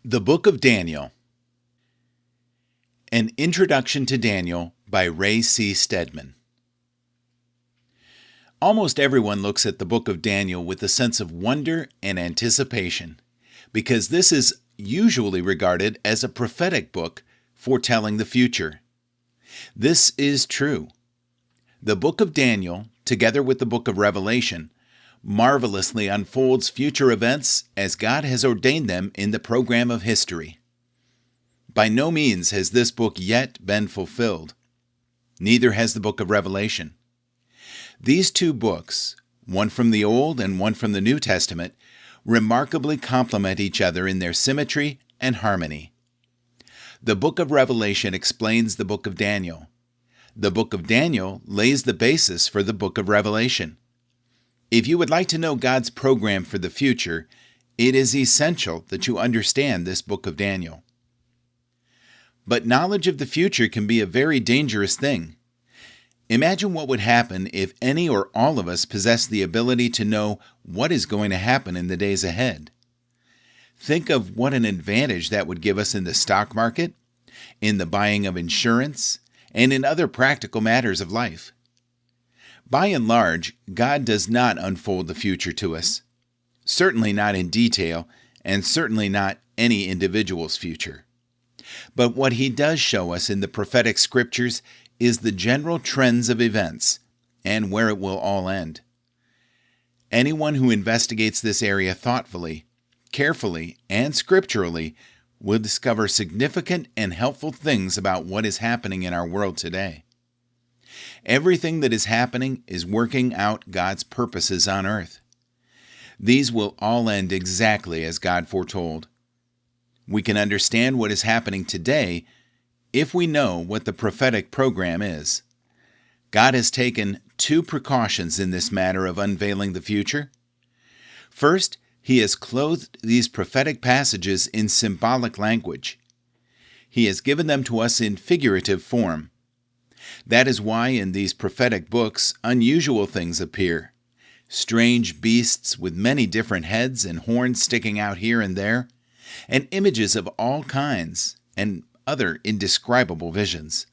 The Book of Daniel. An Introduction to Daniel by Ray C. Stedman. Almost everyone looks at the Book of Daniel with a sense of wonder and anticipation, because this is usually regarded as a prophetic book foretelling the future. This is true. The Book of Daniel, together with the Book of Revelation, marvelously unfolds future events as God has ordained them in the program of history. By no means has this book yet been fulfilled. Neither has the Book of Revelation. These two books, one from the Old and one from the New Testament, remarkably complement each other in their symmetry and harmony. The Book of Revelation explains the Book of Daniel. The Book of Daniel lays the basis for the Book of Revelation. If you would like to know God's program for the future, it is essential that you understand this Book of Daniel. But knowledge of the future can be a very dangerous thing. Imagine what would happen if any or all of us possessed the ability to know what is going to happen in the days ahead. Think of what an advantage that would give us in the stock market, in the buying of insurance, and in other practical matters of life. By and large, God does not unfold the future to us. Certainly not in detail, and certainly not any individual's future. But what He does show us in the prophetic scriptures is the general trends of events, and where it will all end. Anyone who investigates this area thoughtfully, carefully, and scripturally will discover significant and helpful things about what is happening in our world today. Everything that is happening is working out God's purposes on earth. These will all end exactly as God foretold. We can understand what is happening today if we know what the prophetic program is. God has taken two precautions in this matter of unveiling the future. First, He has clothed these prophetic passages in symbolic language. He has given them to us in figurative form. That is why in these prophetic books unusual things appear. Strange beasts with many different heads and horns sticking out here and there, and images of all kinds, and other indescribable visions.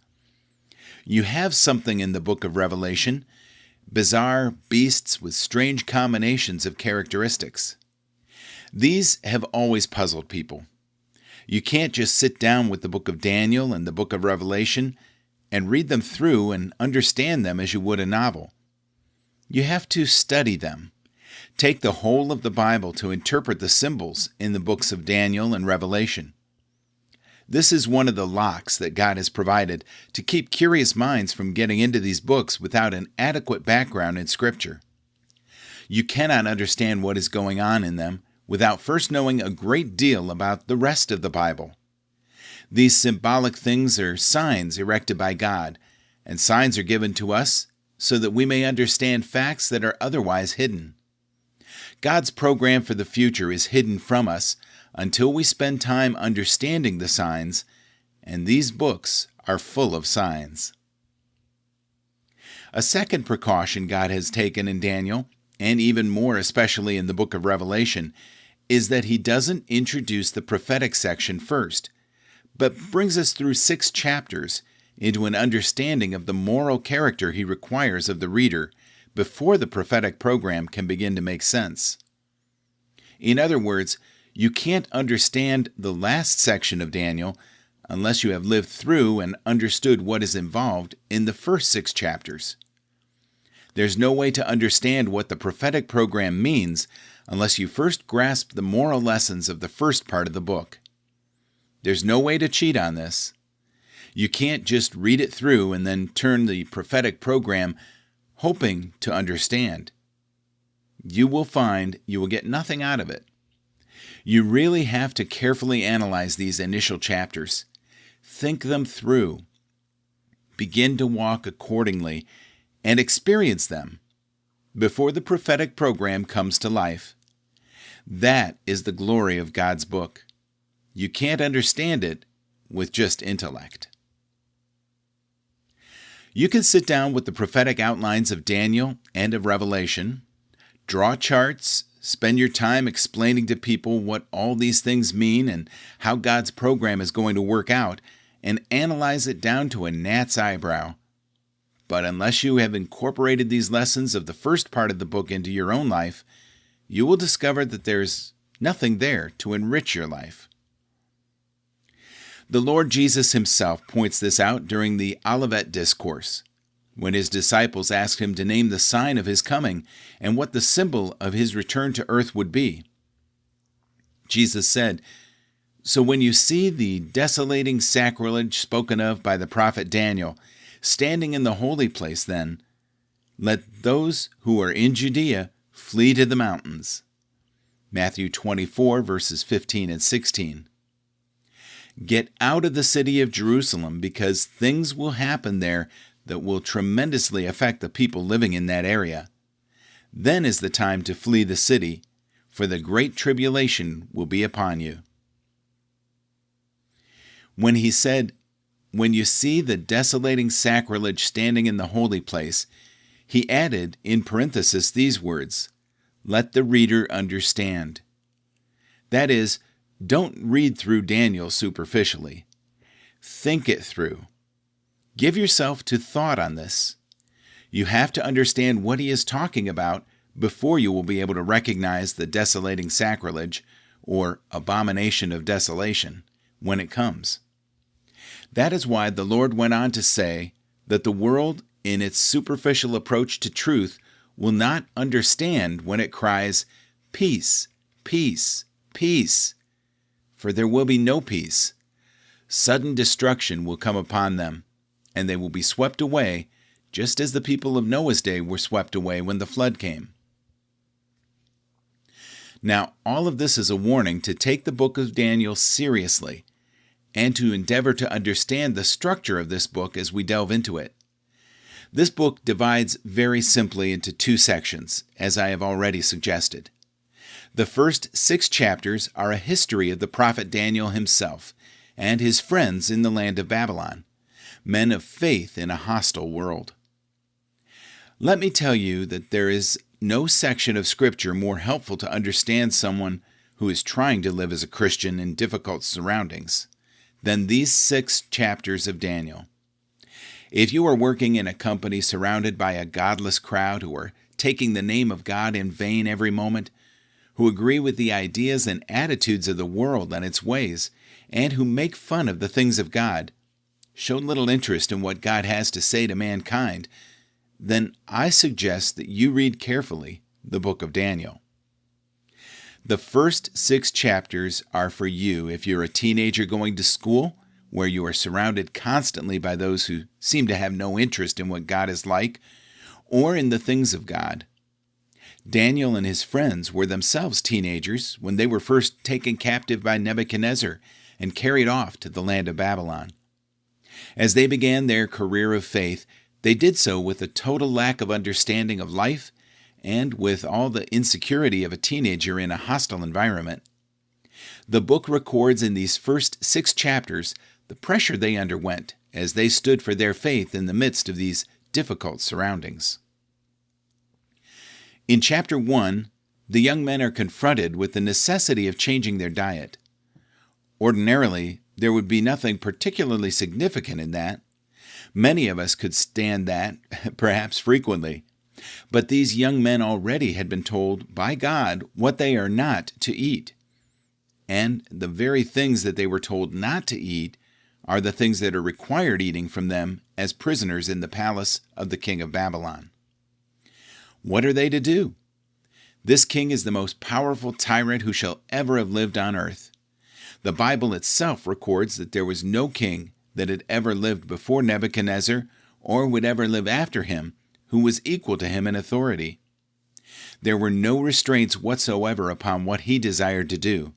You have something in the book of Revelation, bizarre beasts with strange combinations of characteristics. These have always puzzled people. You can't just sit down with the book of Daniel and the book of Revelation and read them through and understand them as you would a novel. You have to study them. Take the whole of the Bible to interpret the symbols in the books of Daniel and Revelation. This is one of the locks that God has provided to keep curious minds from getting into these books without an adequate background in Scripture. You cannot understand what is going on in them without first knowing a great deal about the rest of the Bible. These symbolic things are signs erected by God, and signs are given to us so that we may understand facts that are otherwise hidden. God's program for the future is hidden from us until we spend time understanding the signs, and these books are full of signs. A second precaution God has taken in Daniel, and even more especially in the book of Revelation, is that He doesn't introduce the prophetic section first, but brings us through 6 chapters into an understanding of the moral character He requires of the reader before the prophetic program can begin to make sense. In other words, you can't understand the last section of Daniel unless you have lived through and understood what is involved in the first 6 chapters. There's no way to understand what the prophetic program means unless you first grasp the moral lessons of the first part of the book. There's no way to cheat on this. You can't just read it through and then turn the prophetic program hoping to understand. You will find you will get nothing out of it. You really have to carefully analyze these initial chapters. Think them through. Begin to walk accordingly and experience them before the prophetic program comes to life. That is the glory of God's book. You can't understand it with just intellect. You can sit down with the prophetic outlines of Daniel and of Revelation, draw charts, Spend your time explaining to people what all these things mean and how God's program is going to work out, and analyze it down to a gnat's eyebrow. But unless you have incorporated these lessons of the first part of the book into your own life, you will discover that there's nothing there to enrich your life. The Lord Jesus himself points this out during the Olivet Discourse, when his disciples asked him to name the sign of his coming and what the symbol of his return to earth would be. Jesus said, "So when you see the desolating sacrilege spoken of by the prophet Daniel standing in the holy place, then let those who are in Judea flee to the mountains." Matthew 24, verses 15 and 16. Get out of the city of Jerusalem, because things will happen there that will tremendously affect the people living in that area. Then is the time to flee the city, for the great tribulation will be upon you. When he said, "When you see the desolating sacrilege standing in the holy place," he added in parenthesis these words, "Let the reader understand." That is, don't read through Daniel superficially. Think it through. Give yourself to thought on this. You have to understand what he is talking about before you will be able to recognize the desolating sacrilege, or abomination of desolation, when it comes. That is why the Lord went on to say that the world, in its superficial approach to truth, will not understand when it cries, "Peace, peace, peace," for there will be no peace. Sudden destruction will come upon them, and they will be swept away, just as the people of Noah's day were swept away when the flood came. Now, all of this is a warning to take the book of Daniel seriously, and to endeavor to understand the structure of this book as we delve into it. This book divides very simply into two sections, as I have already suggested. The first 6 chapters are a history of the prophet Daniel himself and his friends in the land of Babylon, men of faith in a hostile world. Let me tell you that there is no section of Scripture more helpful to understand someone who is trying to live as a Christian in difficult surroundings than these 6 chapters of Daniel. If you are working in a company surrounded by a godless crowd who are taking the name of God in vain every moment, who agree with the ideas and attitudes of the world and its ways, and who make fun of the things of God, show little interest in what God has to say to mankind, then I suggest that you read carefully the book of Daniel. The first 6 chapters are for you if you're a teenager going to school, where you are surrounded constantly by those who seem to have no interest in what God is like, or in the things of God. Daniel and his friends were themselves teenagers when they were first taken captive by Nebuchadnezzar and carried off to the land of Babylon. As they began their career of faith, they did so with a total lack of understanding of life and with all the insecurity of a teenager in a hostile environment. The book records in these first 6 chapters the pressure they underwent as they stood for their faith in the midst of these difficult surroundings. In chapter 1, the young men are confronted with the necessity of changing their diet. Ordinarily, there would be nothing particularly significant in that. Many of us could stand that, perhaps frequently. But these young men already had been told by God what they are not to eat. And the very things that they were told not to eat are the things that are required eating from them as prisoners in the palace of the king of Babylon. What are they to do? This king is the most powerful tyrant who shall ever have lived on earth. The Bible itself records that there was no king that had ever lived before Nebuchadnezzar or would ever live after him who was equal to him in authority. There were no restraints whatsoever upon what he desired to do.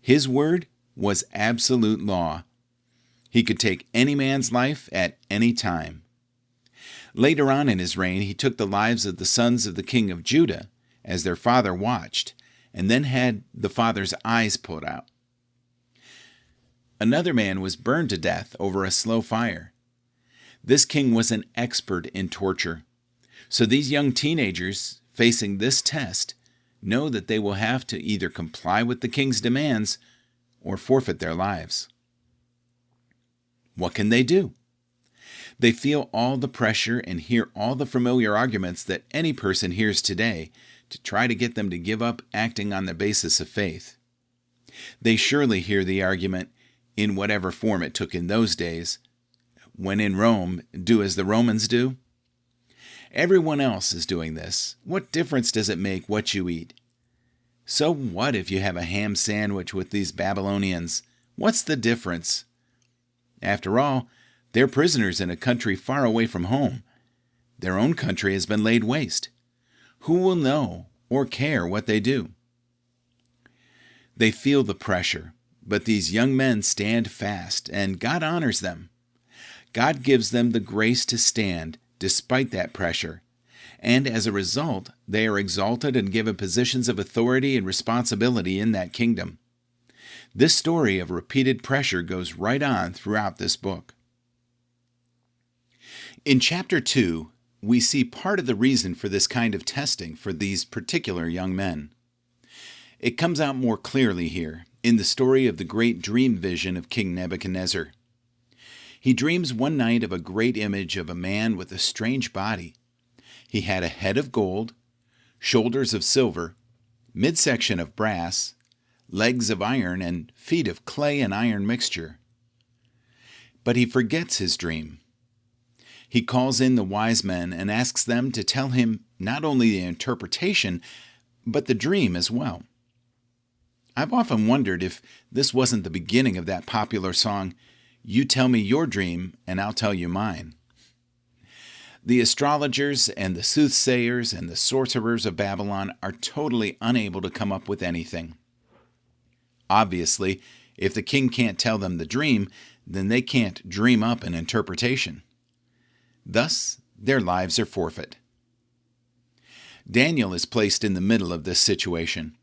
His word was absolute law. He could take any man's life at any time. Later on in his reign, he took the lives of the sons of the king of Judah as their father watched, and then had the father's eyes put out. Another man was burned to death over a slow fire. This king was an expert in torture. So these young teenagers, facing this test, know that they will have to either comply with the king's demands or forfeit their lives. What can they do? They feel all the pressure and hear all the familiar arguments that any person hears today to try to get them to give up acting on the basis of faith. They surely hear the argument, in whatever form it took in those days, when in Rome, do as the Romans do. Everyone else is doing this. What difference does it make what you eat? So what if you have a ham sandwich with these Babylonians? What's the difference? After all, they're prisoners in a country far away from home. Their own country has been laid waste. Who will know or care what they do? They feel the pressure, but these young men stand fast, and God honors them. God gives them the grace to stand despite that pressure, and as a result, they are exalted and given positions of authority and responsibility in that kingdom. This story of repeated pressure goes right on throughout this book. In chapter 2, we see part of the reason for this kind of testing for these particular young men. It comes out more clearly here in the story of the great dream vision of King Nebuchadnezzar. He dreams one night of a great image of a man with a strange body. He had a head of gold, shoulders of silver, midsection of brass, legs of iron, and feet of clay and iron mixture. But he forgets his dream. He calls in the wise men and asks them to tell him not only the interpretation, but the dream as well. I've often wondered if this wasn't the beginning of that popular song, "You tell me your dream, and I'll tell you mine." The astrologers and the soothsayers and the sorcerers of Babylon are totally unable to come up with anything. Obviously, if the king can't tell them the dream, then they can't dream up an interpretation. Thus, their lives are forfeit. Daniel is placed in the middle of this situation.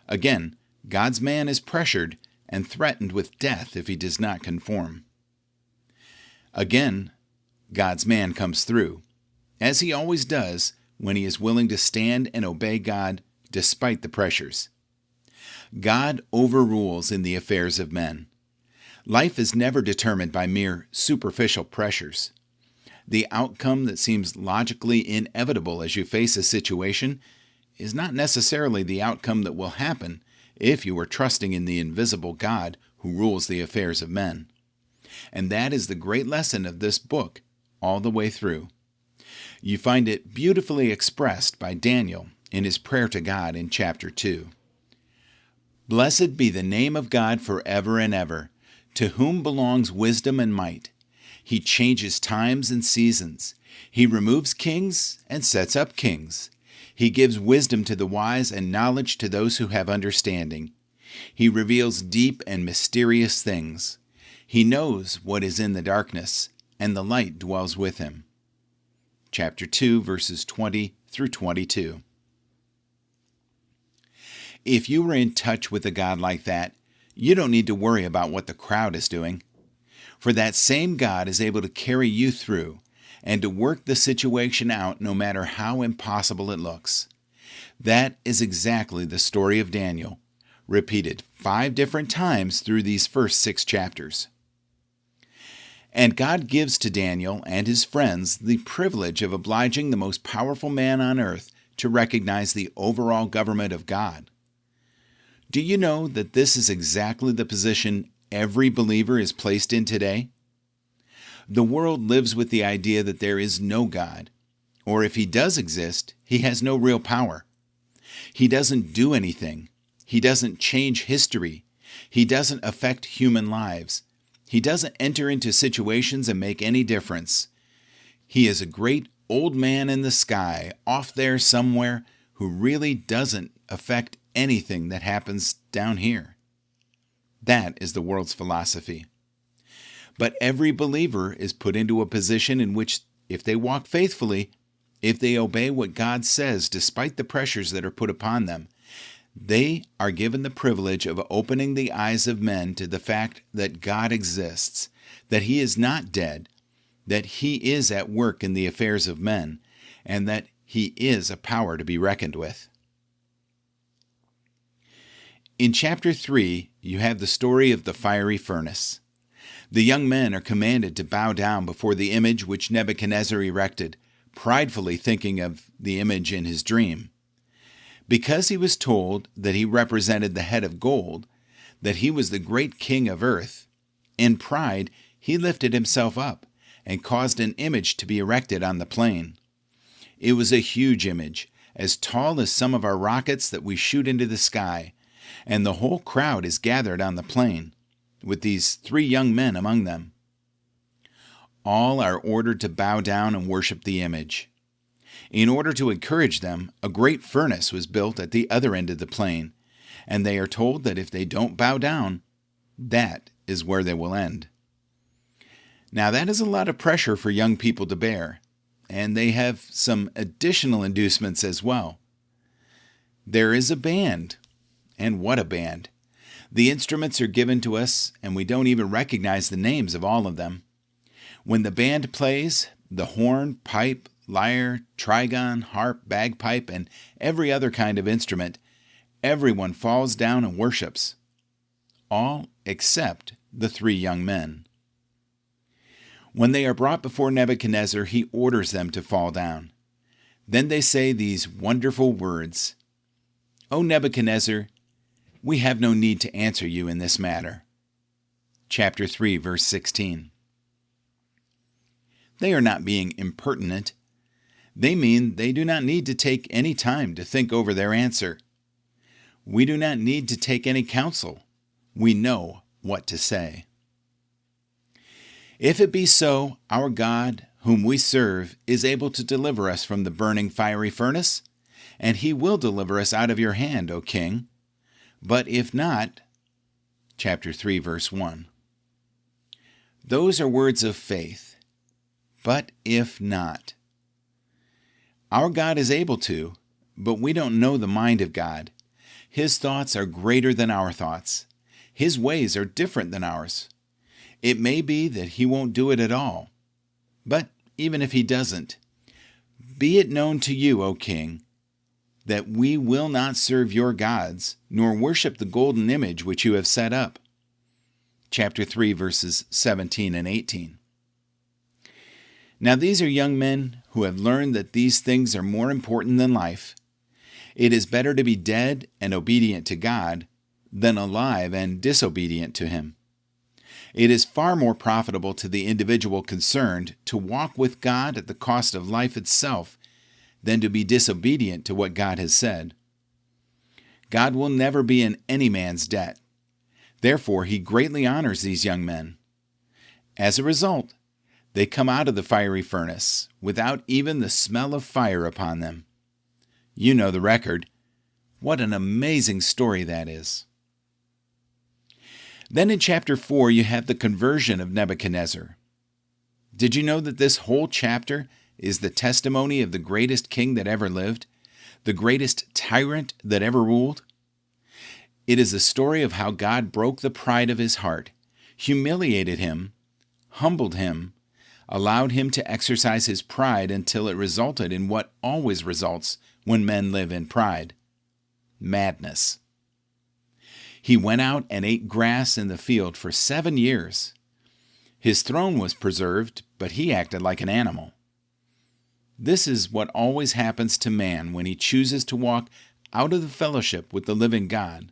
Again, God's man is pressured and threatened with death if he does not conform. Again, God's man comes through, as he always does when he is willing to stand and obey God despite the pressures. God overrules in the affairs of men. Life is never determined by mere superficial pressures. The outcome that seems logically inevitable as you face a situation is not necessarily the outcome that will happen if you are trusting in the invisible God who rules the affairs of men. And that is the great lesson of this book all the way through. You find it beautifully expressed by Daniel in his prayer to God in chapter 2. Blessed be the name of God forever and ever, to whom belongs wisdom and might. He changes times and seasons. He removes kings and sets up kings. He gives wisdom to the wise and knowledge to those who have understanding. He reveals deep and mysterious things. He knows what is in the darkness, and the light dwells with him. Chapter 2, verses 20 through 22. If you are in touch with a God like that, you don't need to worry about what the crowd is doing. For that same God is able to carry you through and to work the situation out no matter how impossible it looks. That is exactly the story of Daniel, repeated 5 different times through these first 6 chapters. And God gives to Daniel and his friends the privilege of obliging the most powerful man on earth to recognize the overall government of God. Do you know that this is exactly the position every believer is placed in today? The world lives with the idea that there is no God, or if he does exist, he has no real power. He doesn't do anything. He doesn't change history. He doesn't affect human lives. He doesn't enter into situations and make any difference. He is a great old man in the sky, off there somewhere, who really doesn't affect anything that happens down here. That is the world's philosophy. But every believer is put into a position in which, if they walk faithfully, if they obey what God says despite the pressures that are put upon them, they are given the privilege of opening the eyes of men to the fact that God exists, that he is not dead, that he is at work in the affairs of men, and that he is a power to be reckoned with. In chapter 3, you have the story of the fiery furnace. The young men are commanded to bow down before the image which Nebuchadnezzar erected, pridefully thinking of the image in his dream. Because he was told that he represented the head of gold, that he was the great king of earth, in pride he lifted himself up and caused an image to be erected on the plain. It was a huge image, as tall as some of our rockets that we shoot into the sky, and the whole crowd is gathered on the plain, with these 3 young men among them. All are ordered to bow down and worship the image. In order to encourage them, a great furnace was built at the other end of the plain, and they are told that if they don't bow down, that is where they will end. Now that is a lot of pressure for young people to bear, and they have some additional inducements as well. There is a band, and what a band! The instruments are given to us, and we don't even recognize the names of all of them. When the band plays, the horn, pipe, lyre, trigon, harp, bagpipe, and every other kind of instrument, everyone falls down and worships. All except the 3 young men. When they are brought before Nebuchadnezzar, he orders them to fall down. Then they say these wonderful words, "O Nebuchadnezzar, we have no need to answer you in this matter." Chapter 3, verse 16. They are not being impertinent. They mean they do not need to take any time to think over their answer. We do not need to take any counsel. We know what to say. If it be so, our God, whom we serve, is able to deliver us from the burning fiery furnace, and he will deliver us out of your hand, O king. But if not, chapter 3, verse 1. Those are words of faith. But if not. Our God is able to, but we don't know the mind of God. His thoughts are greater than our thoughts. His ways are different than ours. It may be that he won't do it at all. But even if he doesn't, be it known to you, O king, that we will not serve your gods, nor worship the golden image which you have set up. Chapter 3, verses 17 and 18. Now these are young men who have learned that these things are more important than life. It is better to be dead and obedient to God than alive and disobedient to him. It is far more profitable to the individual concerned to walk with God at the cost of life itself than to be disobedient to what God has said. God will never be in any man's debt. Therefore, he greatly honors these young men. As a result, they come out of the fiery furnace without even the smell of fire upon them. You know the record. What an amazing story that is. Then in chapter 4, you have the conversion of Nebuchadnezzar. Did you know that this whole chapter is the testimony of the greatest king that ever lived, the greatest tyrant that ever ruled? It is the story of how God broke the pride of his heart, humiliated him, humbled him, allowed him to exercise his pride until it resulted in what always results when men live in pride: madness. He went out and ate grass in the field for 7 years. His throne was preserved, but he acted like an animal. This is what always happens to man when he chooses to walk out of the fellowship with the living God.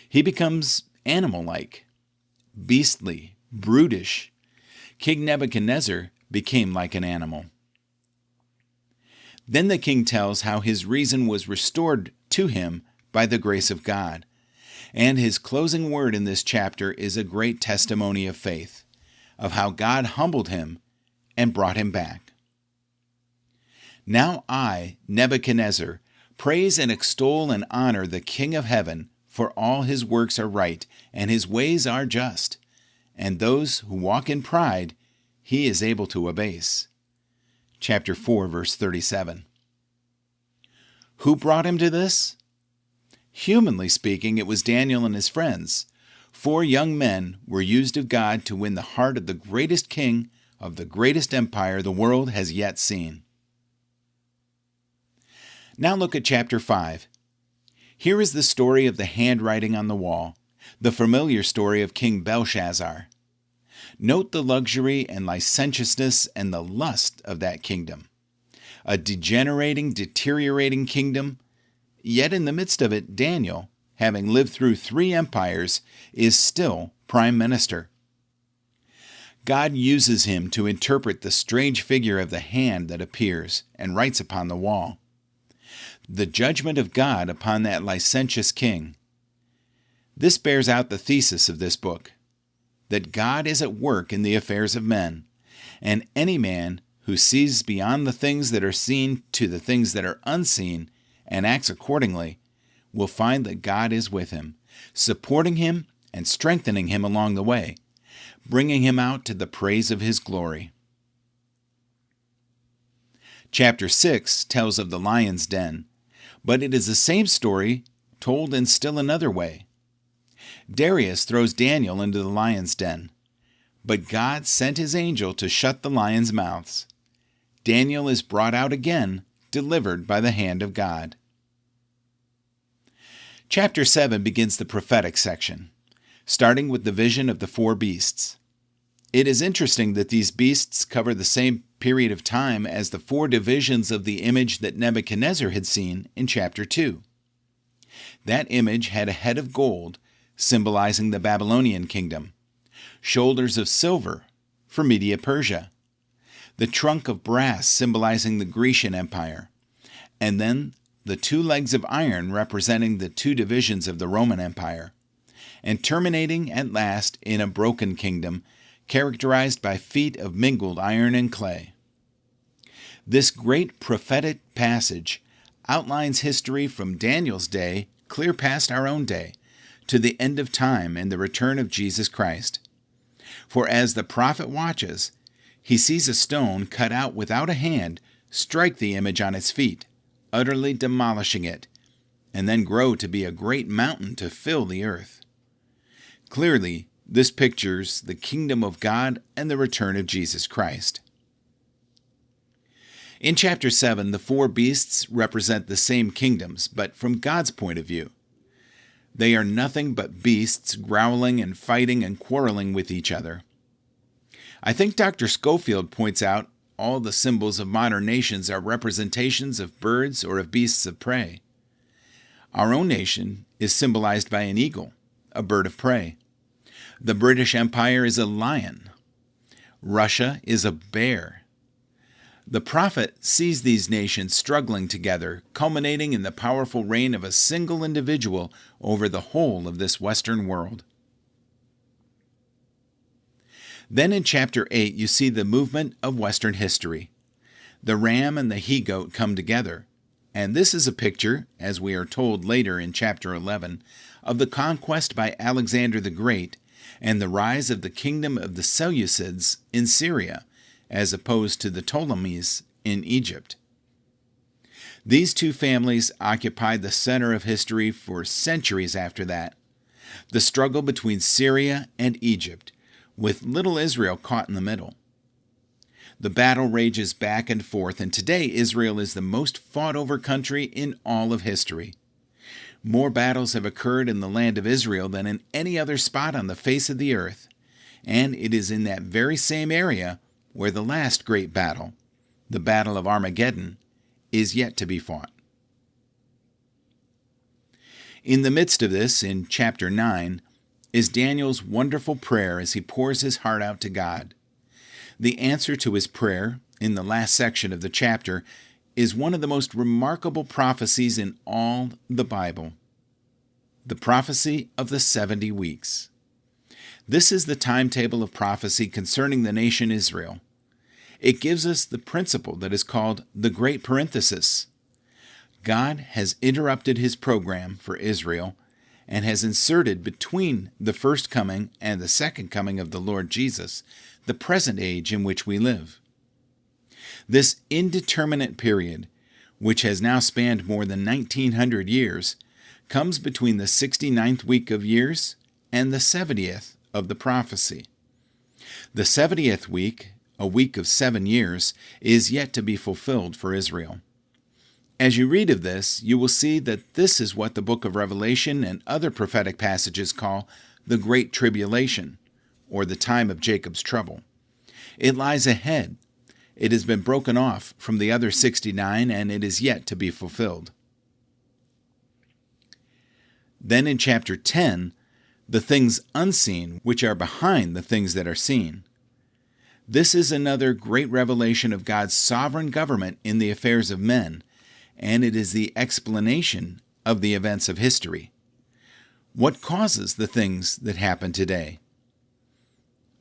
He becomes animal-like, beastly, brutish. King Nebuchadnezzar became like an animal. Then the king tells how his reason was restored to him by the grace of God. And his closing word in this chapter is a great testimony of faith, of how God humbled him and brought him back. Now I, Nebuchadnezzar, praise and extol and honor the King of heaven, for all his works are right, and his ways are just, and those who walk in pride he is able to abase. Chapter 4, verse 37. Who brought him to this? Humanly speaking, it was Daniel and his friends. 4 young men were used of God to win the heart of the greatest king of the greatest empire the world has yet seen. Now look at chapter 5. Here is the story of the handwriting on the wall, the familiar story of King Belshazzar. Note the luxury and licentiousness and the lust of that kingdom. A deteriorating kingdom, yet in the midst of it, Daniel, having lived through 3 empires, is still prime minister. God uses him to interpret the strange figure of the hand that appears and writes upon the wall. The judgment of God upon that licentious king. This bears out the thesis of this book, that God is at work in the affairs of men, and any man who sees beyond the things that are seen to the things that are unseen and acts accordingly will find that God is with him, supporting him and strengthening him along the way, bringing him out to the praise of his glory. Chapter 6 tells of the lion's den, but it is the same story told in still another way. Darius throws Daniel into the lion's den, but God sent his angel to shut the lions' mouths. Daniel is brought out again, delivered by the hand of God. Chapter 7 begins the prophetic section, starting with the vision of the 4 beasts. It is interesting that these beasts cover the same period of time as the 4 divisions of the image that Nebuchadnezzar had seen in chapter 2. That image had a head of gold, symbolizing the Babylonian kingdom, shoulders of silver for Media-Persia, the trunk of brass symbolizing the Grecian Empire, and then the 2 legs of iron representing the 2 divisions of the Roman Empire, and terminating at last in a broken kingdom characterized by feet of mingled iron and clay. This great prophetic passage outlines history from Daniel's day clear past our own day to the end of time and the return of Jesus Christ. For as the prophet watches, he sees a stone cut out without a hand strike the image on its feet, utterly demolishing it, and then grow to be a great mountain to fill the earth. Clearly, this pictures the kingdom of God and the return of Jesus Christ. In chapter 7, the 4 beasts represent the same kingdoms, but from God's point of view. They are nothing but beasts growling and fighting and quarreling with each other. I think Dr. Schofield points out all the symbols of modern nations are representations of birds or of beasts of prey. Our own nation is symbolized by an eagle, a bird of prey. The British Empire is a lion. Russia is a bear. The prophet sees these nations struggling together, culminating in the powerful reign of a single individual over the whole of this Western world. Then in chapter 8, you see the movement of Western history. The ram and the he-goat come together, and this is a picture, as we are told later in chapter 11, of the conquest by Alexander the Great and the rise of the kingdom of the Seleucids in Syria, as opposed to the Ptolemies in Egypt. These 2 families occupied the center of history for centuries after that. The struggle between Syria and Egypt, with little Israel caught in the middle. The battle rages back and forth, and today Israel is the most fought-over country in all of history. More battles have occurred in the land of Israel than in any other spot on the face of the earth, and it is in that very same area where the last great battle, the Battle of Armageddon, is yet to be fought. In the midst of this, in chapter 9, is Daniel's wonderful prayer as he pours his heart out to God. The answer to his prayer, in the last section of the chapter, is one of the most remarkable prophecies in all the Bible. The prophecy of the 70 weeks. This is the timetable of prophecy concerning the nation Israel. It gives us the principle that is called the Great Parenthesis. God has interrupted his program for Israel and has inserted between the first coming and the second coming of the Lord Jesus the present age in which we live. This indeterminate period, which has now spanned more than 1900 years, comes between the 69th week of years and the 70th of the prophecy. The 70th week, a week of 7 years, is yet to be fulfilled for Israel. As you read of this, you will see that this is what the book of Revelation and other prophetic passages call the Great Tribulation, or the time of Jacob's trouble. It lies ahead. It has been broken off from the other 69, and it is yet to be fulfilled. Then in chapter 10, the things unseen, which are behind the things that are seen. This is another great revelation of God's sovereign government in the affairs of men, and it is the explanation of the events of history. What causes the things that happen today?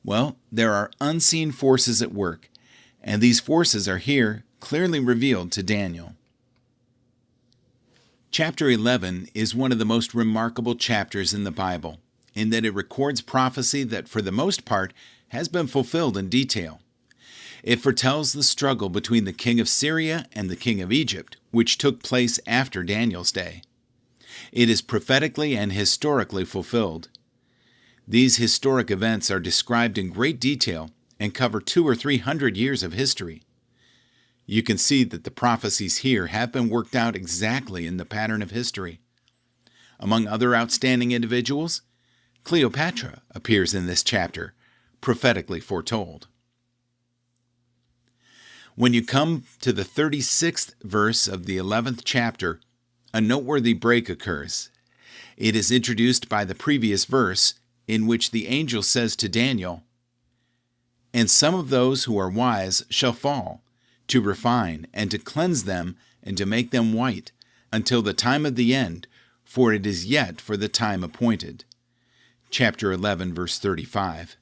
Well, there are unseen forces at work, and these forces are here clearly revealed to Daniel. Chapter 11 is one of the most remarkable chapters in the Bible, in that it records prophecy that for the most part has been fulfilled in detail. It foretells the struggle between the king of Syria and the king of Egypt, which took place after Daniel's day. It is prophetically and historically fulfilled. These historic events are described in great detail and cover 200 or 300 years of history. You can see that the prophecies here have been worked out exactly in the pattern of history. Among other outstanding individuals, Cleopatra appears in this chapter, prophetically foretold. When you come to the 36th verse of the 11th chapter, a noteworthy break occurs. It is introduced by the previous verse, in which the angel says to Daniel, "And some of those who are wise shall fall, to refine and to cleanse them and to make them white, until the time of the end, for it is yet for the time appointed." Chapter 11, verse 35.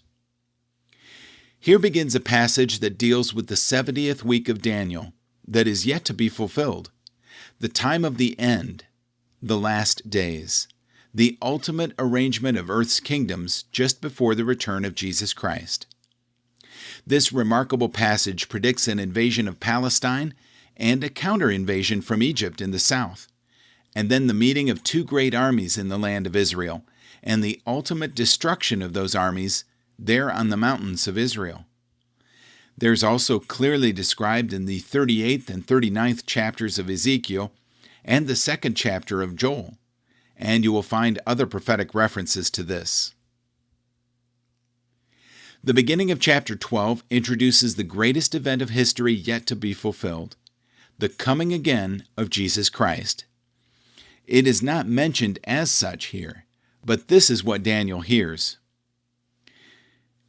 Here begins a passage that deals with the 70th week of Daniel, that is yet to be fulfilled, the time of the end, the last days, the ultimate arrangement of earth's kingdoms just before the return of Jesus Christ. This remarkable passage predicts an invasion of Palestine and a counter-invasion from Egypt in the south, and then the meeting of two great armies in the land of Israel, and the ultimate destruction of those armies there on the mountains of Israel. There's also clearly described in the 38th and 39th chapters of Ezekiel and the 2nd chapter of Joel, and you will find other prophetic references to this. The beginning of chapter 12 introduces the greatest event of history yet to be fulfilled, the coming again of Jesus Christ. It is not mentioned as such here, but this is what Daniel hears.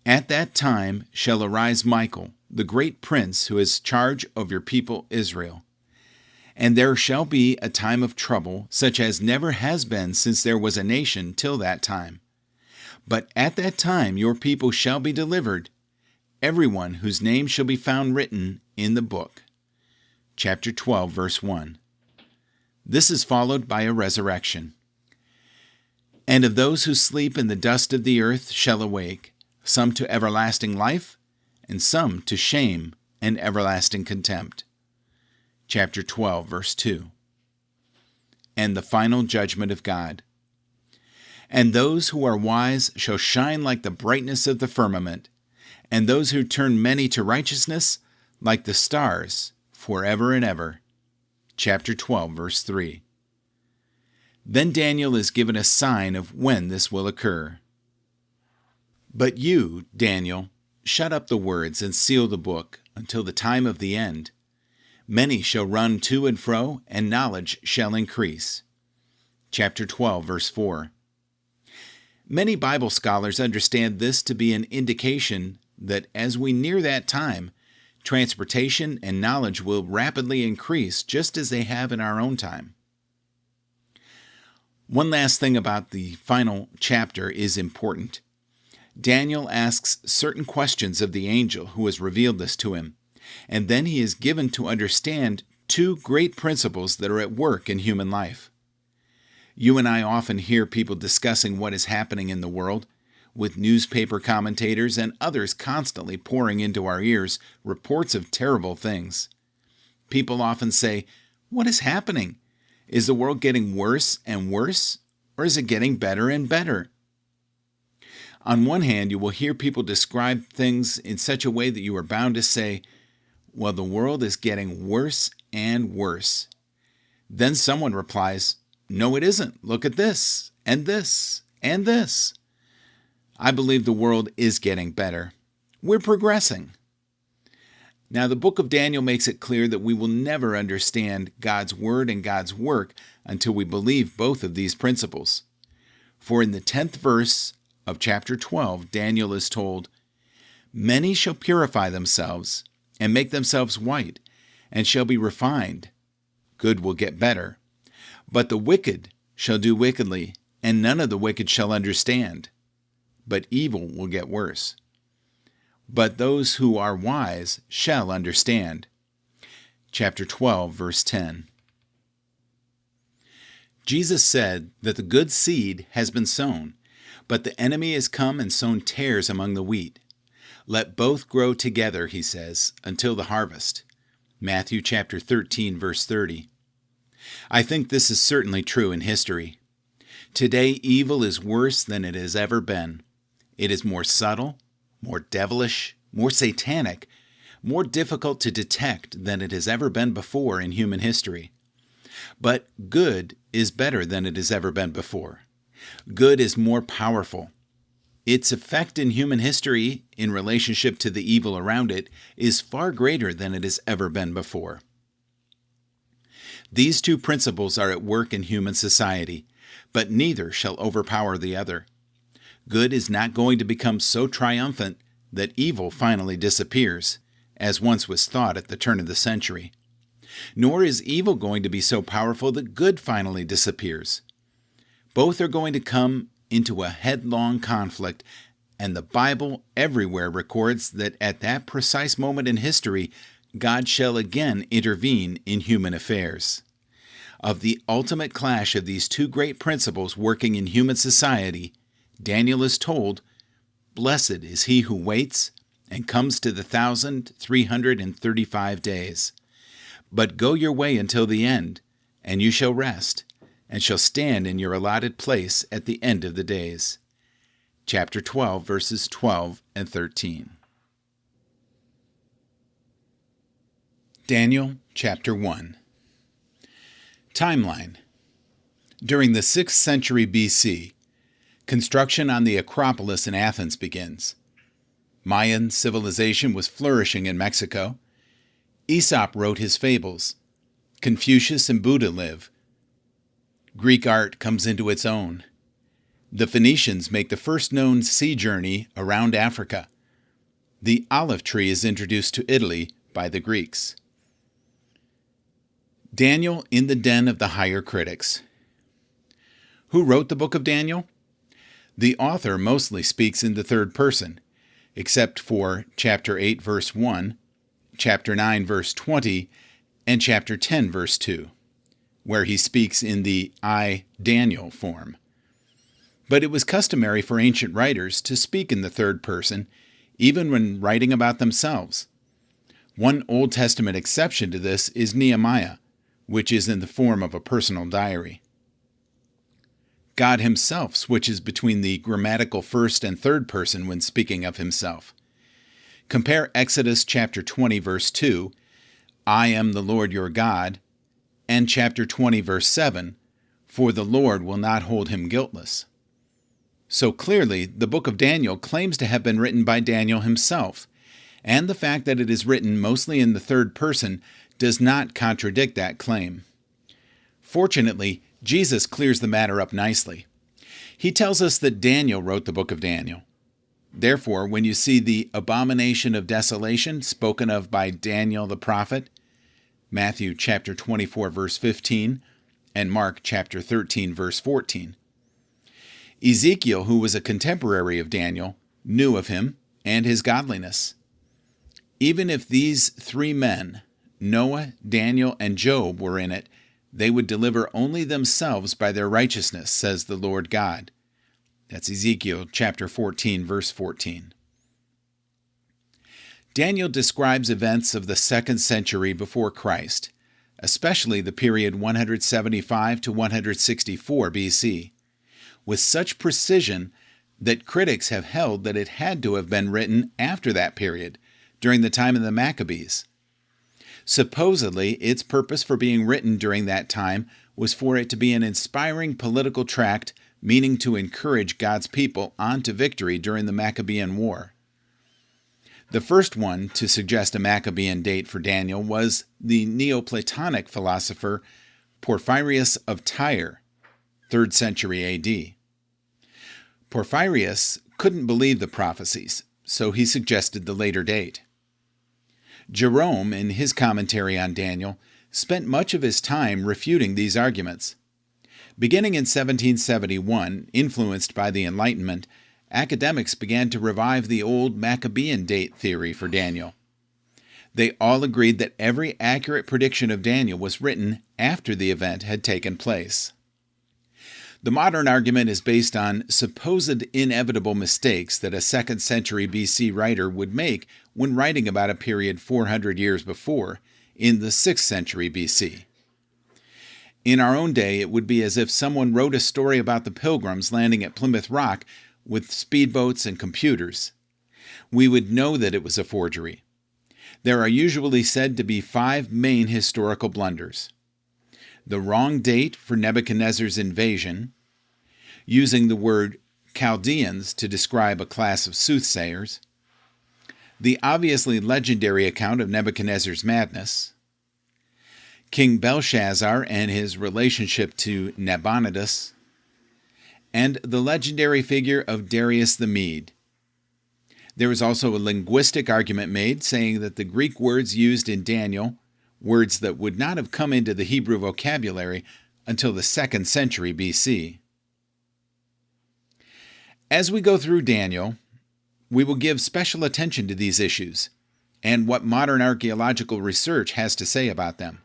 "At that time shall arise Michael, the great prince who has charge of your people Israel. And there shall be a time of trouble, such as never has been since there was a nation till that time. But at that time your people shall be delivered, everyone whose name shall be found written in the book." Chapter 12, verse 1. This is followed by a resurrection. "And of those who sleep in the dust of the earth shall awake, some to everlasting life, and some to shame and everlasting contempt." Chapter 12, verse 2. And the final judgment of God. "And those who are wise shall shine like the brightness of the firmament, and those who turn many to righteousness like the stars forever and ever." Chapter 12, verse 3. Then Daniel is given a sign of when this will occur. "But you, Daniel, shut up the words and seal the book until the time of the end. Many shall run to and fro, and knowledge shall increase." Chapter 12, verse 4. Many Bible scholars understand this to be an indication that as we near that time, transportation and knowledge will rapidly increase just as they have in our own time. One last thing about the final chapter is important. Daniel asks certain questions of the angel who has revealed this to him, and then he is given to understand two great principles that are at work in human life. You and I often hear people discussing what is happening in the world, with newspaper commentators and others constantly pouring into our ears reports of terrible things. People often say, "What is happening? Is the world getting worse and worse, or is it getting better and better?" On one hand, you will hear people describe things in such a way that you are bound to say, "Well, the world is getting worse and worse." Then someone replies, "No, it isn't. Look at this, and this, and this." I believe the world is getting better. We're progressing. Now, the book of Daniel makes it clear that we will never understand God's word and God's work until we believe both of these principles. For in the 10th verse of chapter 12, Daniel is told, "Many shall purify themselves and make themselves white, and shall be refined. Good will get better. But the wicked shall do wickedly, and none of the wicked shall understand. But evil will get worse. But those who are wise shall understand." Chapter 12, verse 10. Jesus said that the good seed has been sown, but the enemy has come and sown tares among the wheat. Let both grow together, he says, until the harvest. Matthew chapter 13, verse 30. I think this is certainly true in history. Today, evil is worse than it has ever been. It is more subtle, more devilish, more satanic, more difficult to detect than it has ever been before in human history. But good is better than it has ever been before. Good is more powerful. Its effect in human history, in relationship to the evil around it, is far greater than it has ever been before. These two principles are at work in human society, but neither shall overpower the other. Good is not going to become so triumphant that evil finally disappears, as once was thought at the turn of the century. Nor is evil going to be so powerful that good finally disappears. Both are going to come into a headlong conflict, and the Bible everywhere records that at that precise moment in history, God shall again intervene in human affairs. Of the ultimate clash of these two great principles working in human society, Daniel is told, "Blessed is he who waits and comes to the 1,335 days. But go your way until the end, and you shall rest, and shall stand in your allotted place at the end of the days." Chapter 12, verses 12 and 13. Daniel, chapter 1. Timeline. During the 6th century BC, construction on the Acropolis in Athens begins. Mayan civilization was flourishing in Mexico. Aesop wrote his fables. Confucius and Buddha live. Greek art comes into its own. The Phoenicians make the first known sea journey around Africa. The olive tree is introduced to Italy by the Greeks. Daniel in the den of the higher critics. Who wrote the book of Daniel? The author mostly speaks in the third person, except for chapter 8, verse 1, chapter 9, verse 20, and chapter 10, verse 2, where he speaks in the I, Daniel form. But it was customary for ancient writers to speak in the third person, even when writing about themselves. One Old Testament exception to this is Nehemiah, which is in the form of a personal diary. God himself switches between the grammatical first and third person when speaking of himself. Compare Exodus chapter 20, verse 2, "I am the Lord your God," and chapter 20, verse 7, "For the Lord will not hold him guiltless." So clearly, the book of Daniel claims to have been written by Daniel himself, and the fact that it is written mostly in the third person does not contradict that claim. Fortunately, Jesus clears the matter up nicely. He tells us that Daniel wrote the book of Daniel. Therefore, when you see the abomination of desolation spoken of by Daniel the prophet, Matthew chapter 24, verse 15, and Mark chapter 13, verse 14, Ezekiel, who was a contemporary of Daniel, knew of him and his godliness. Even if these three men, Noah, Daniel, and Job, were in it, they would deliver only themselves by their righteousness, says the Lord God. That's Ezekiel chapter 14, verse 14. Daniel describes events of the 2nd century before Christ, especially the period 175 to 164 BC, with such precision that critics have held that it had to have been written after that period, during the time of the Maccabees. Supposedly, its purpose for being written during that time was for it to be an inspiring political tract meaning to encourage God's people on to victory during the Maccabean War. The first one to suggest a Maccabean date for Daniel was the Neoplatonic philosopher Porphyrius of Tyre, 3rd century AD. Porphyrius couldn't believe the prophecies, so he suggested the later date. Jerome, in his commentary on Daniel, spent much of his time refuting these arguments. Beginning in 1771, influenced by the Enlightenment, academics began to revive the old Maccabean date theory for Daniel. They all agreed that every accurate prediction of Daniel was written after the event had taken place. The modern argument is based on supposed inevitable mistakes that a 2nd century BC writer would make when writing about a period 400 years before, in the 6th century BC. In our own day, it would be as if someone wrote a story about the Pilgrims landing at Plymouth Rock with speedboats and computers. We would know that it was a forgery. There are usually said to be 5 main historical blunders: the wrong date for Nebuchadnezzar's invasion, using the word Chaldeans to describe a class of soothsayers, the obviously legendary account of Nebuchadnezzar's madness, King Belshazzar and his relationship to Nabonidus, and the legendary figure of Darius the Mede. There is also a linguistic argument made saying that the Greek words used in Daniel, words that would not have come into the Hebrew vocabulary until the 2nd century BC. As we go through Daniel, we will give special attention to these issues and what modern archaeological research has to say about them.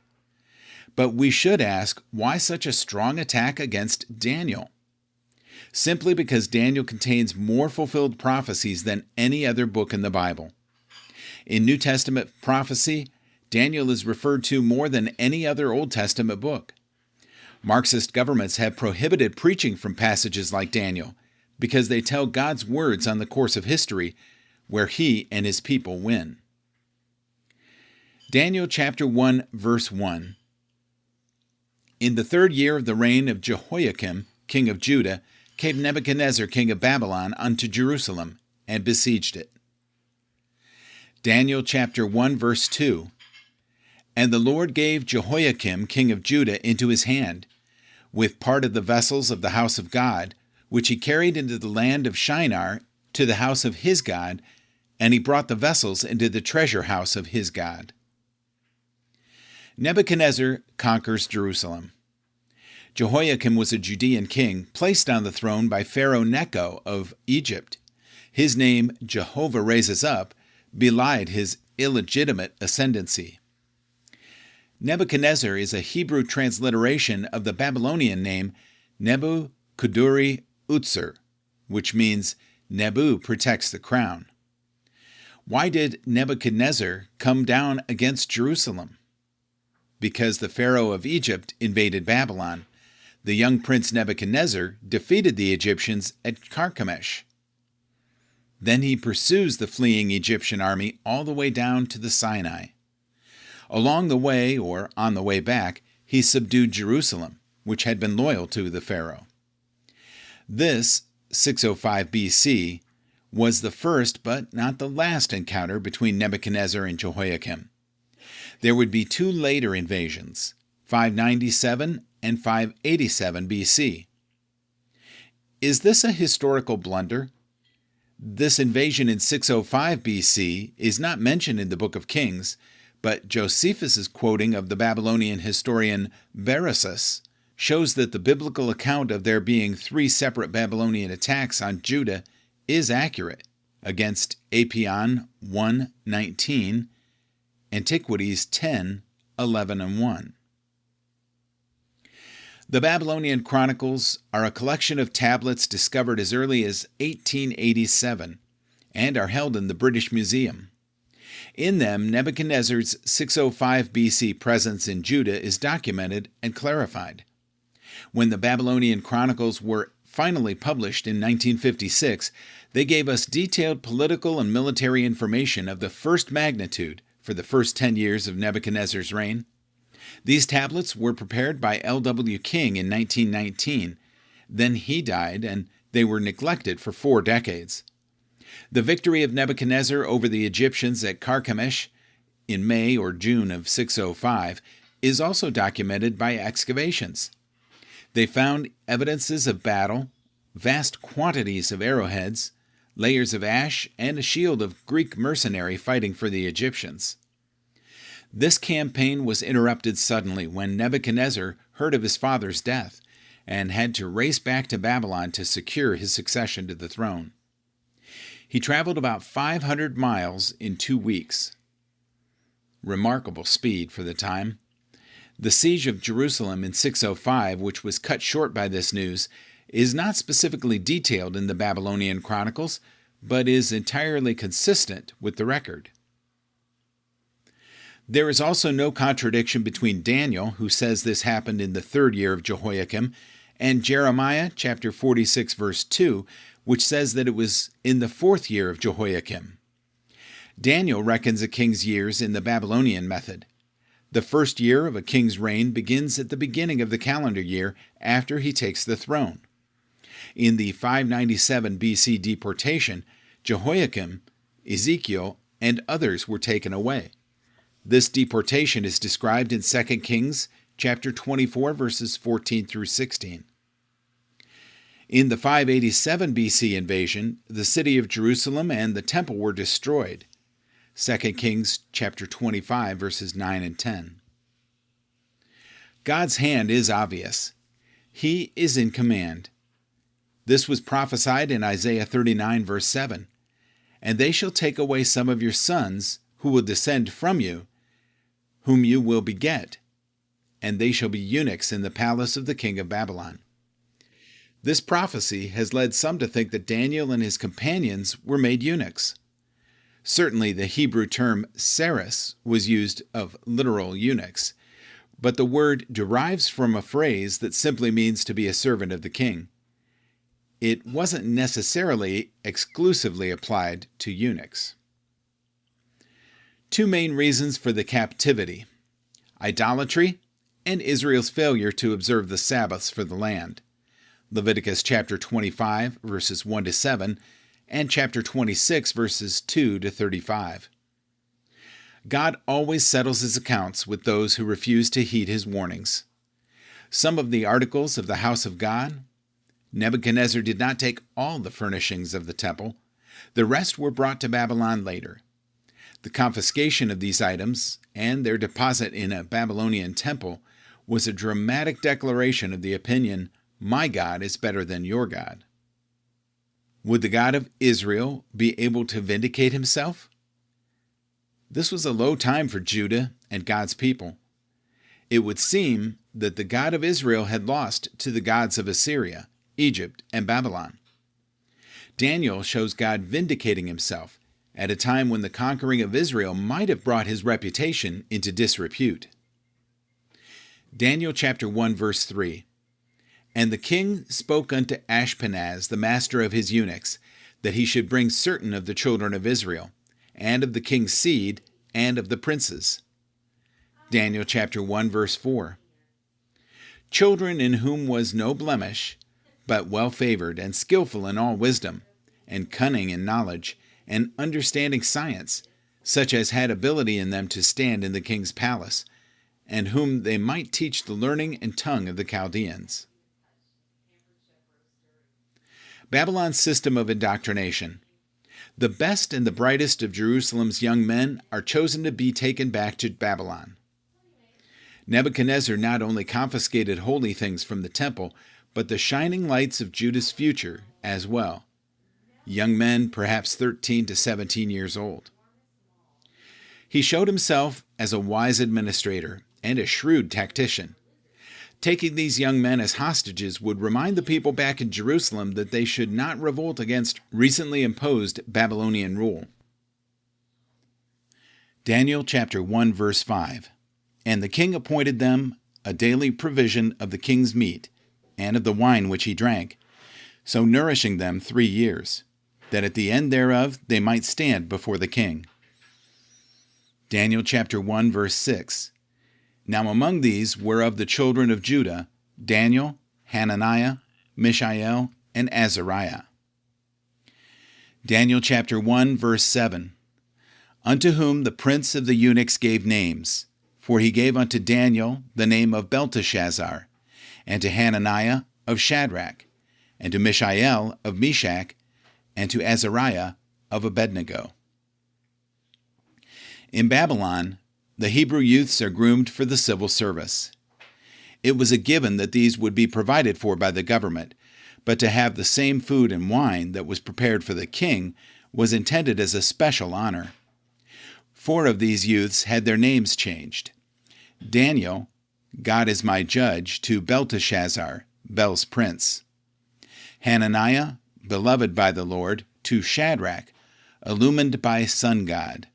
But we should ask, why such a strong attack against Daniel? Simply because Daniel contains more fulfilled prophecies than any other book in the Bible. In New Testament prophecy, Daniel is referred to more than any other Old Testament book. Marxist governments have prohibited preaching from passages like Daniel because they tell God's words on the course of history where he and his people win. Daniel chapter 1, verse 1. In the 3rd year of the reign of Jehoiakim, king of Judah, came Nebuchadnezzar, king of Babylon, unto Jerusalem, and besieged it. Daniel chapter 1, verse 2. And the Lord gave Jehoiakim, king of Judah, into his hand, with part of the vessels of the house of God, which he carried into the land of Shinar, to the house of his God, and he brought the vessels into the treasure house of his God. Nebuchadnezzar conquers Jerusalem. Jehoiakim was a Judean king, placed on the throne by Pharaoh Necho of Egypt. His name, Jehovah Raises Up, belied his illegitimate ascendancy. Nebuchadnezzar is a Hebrew transliteration of the Babylonian name Nebu-Kudurri-Utsur, which means Nebu protects the crown. Why did Nebuchadnezzar come down against Jerusalem? Because the Pharaoh of Egypt invaded Babylon. The young prince Nebuchadnezzar defeated the Egyptians at Carchemish. Then he pursues the fleeing Egyptian army all the way down to the Sinai. Along the way, or on the way back, he subdued Jerusalem, which had been loyal to the Pharaoh. This, 605 BC, was the first but not the last encounter between Nebuchadnezzar and Jehoiakim. There would be 2 later invasions, 597 and 587 BC. Is this a historical blunder? This invasion in 605 BC is not mentioned in the Book of Kings, but Josephus' quoting of the Babylonian historian Berosus shows that the biblical account of there being 3 separate Babylonian attacks on Judah is accurate against Apion 1:19, Antiquities 10:11 and 1. The Babylonian Chronicles are a collection of tablets discovered as early as 1887 and are held in the British Museum. In them, Nebuchadnezzar's 605 BC presence in Judah is documented and clarified. When the Babylonian Chronicles were finally published in 1956, they gave us detailed political and military information of the first magnitude for the first 10 years of Nebuchadnezzar's reign. These tablets were prepared by L.W. King in 1919. Then he died, and they were neglected for 4 decades. The victory of Nebuchadnezzar over the Egyptians at Carchemish in May or June of 605 is also documented by excavations. They found evidences of battle, vast quantities of arrowheads, layers of ash, and a shield of Greek mercenary fighting for the Egyptians. This campaign was interrupted suddenly when Nebuchadnezzar heard of his father's death and had to race back to Babylon to secure his succession to the throne. He traveled about 500 miles in 2 weeks. Remarkable speed for the time. The siege of Jerusalem in 605, which was cut short by this news, is not specifically detailed in the Babylonian Chronicles, but is entirely consistent with the record. There is also no contradiction between Daniel, who says this happened in the 3rd year of Jehoiakim, and Jeremiah chapter 46 verse 2, which says that it was in the 4th year of Jehoiakim. Daniel reckons a king's years in the Babylonian method. The first year of a king's reign begins at the beginning of the calendar year after he takes the throne. In the 597 BC deportation, Jehoiakim, Ezekiel, and others were taken away. This deportation is described in 2 Kings chapter 24 verses 14 through 16. In the 587 BC invasion, the city of Jerusalem and the temple were destroyed. 2 Kings chapter 25 verses 9 and 10. God's hand is obvious. He is in command. This was prophesied in Isaiah 39 verse 7. And they shall take away some of your sons, who will descend from you, whom you will beget, and they shall be eunuchs in the palace of the king of Babylon. This prophecy has led some to think that Daniel and his companions were made eunuchs. Certainly the Hebrew term seres was used of literal eunuchs, but the word derives from a phrase that simply means to be a servant of the king. It wasn't necessarily exclusively applied to eunuchs. 2 main reasons for the captivity: idolatry and Israel's failure to observe the Sabbaths for the land. Leviticus chapter 25 verses 1 to 7 and chapter 26 verses 2 to 35. God always settles his accounts with those who refuse to heed his warnings. Some of the articles of the house of God: Nebuchadnezzar did not take all the furnishings of the temple. The rest were brought to Babylon later. The confiscation of these items and their deposit in a Babylonian temple was a dramatic declaration of the opinion, "My God is better than your God." Would the God of Israel be able to vindicate himself? This was a low time for Judah and God's people. It would seem that the God of Israel had lost to the gods of Assyria, Egypt, and Babylon. Daniel shows God vindicating himself at a time when the conquering of Israel might have brought his reputation into disrepute. Daniel chapter 1 verse 3. And the king spoke unto Ashpenaz, the master of his eunuchs, that he should bring certain of the children of Israel, and of the king's seed, and of the princes. Daniel chapter 1 verse 4. Children in whom was no blemish, but well favored, and skillful in all wisdom, and cunning in knowledge, and understanding science, such as had ability in them to stand in the king's palace, and whom they might teach the learning and tongue of the Chaldeans. Babylon's system of indoctrination. The best and the brightest of Jerusalem's young men are chosen to be taken back to Babylon. Nebuchadnezzar not only confiscated holy things from the temple, but the shining lights of Judah's future as well. Young men, perhaps 13 to 17 years old. He showed himself as a wise administrator and a shrewd tactician. Taking these young men as hostages would remind the people back in Jerusalem that they should not revolt against recently imposed Babylonian rule. Daniel chapter 1 verse 5. And the king appointed them a daily provision of the king's meat, and of the wine which he drank, so nourishing them 3 years, that at the end thereof they might stand before the king. Daniel chapter 1, verse 6. Now among these were of the children of Judah Daniel, Hananiah, Mishael, and Azariah. Daniel chapter 1, verse 7. Unto whom the prince of the eunuchs gave names, for he gave unto Daniel the name of Belteshazzar, and to Hananiah of Shadrach, and to Mishael of Meshach, and to Azariah of Abednego. In Babylon, the Hebrew youths are groomed for the civil service. It was a given that these would be provided for by the government, but to have the same food and wine that was prepared for the king was intended as a special honor. 4 of these youths had their names changed. Daniel, God is my judge, to Belteshazzar, Bel's prince. Hananiah, beloved by the Lord, to Shadrach, illumined by sun god.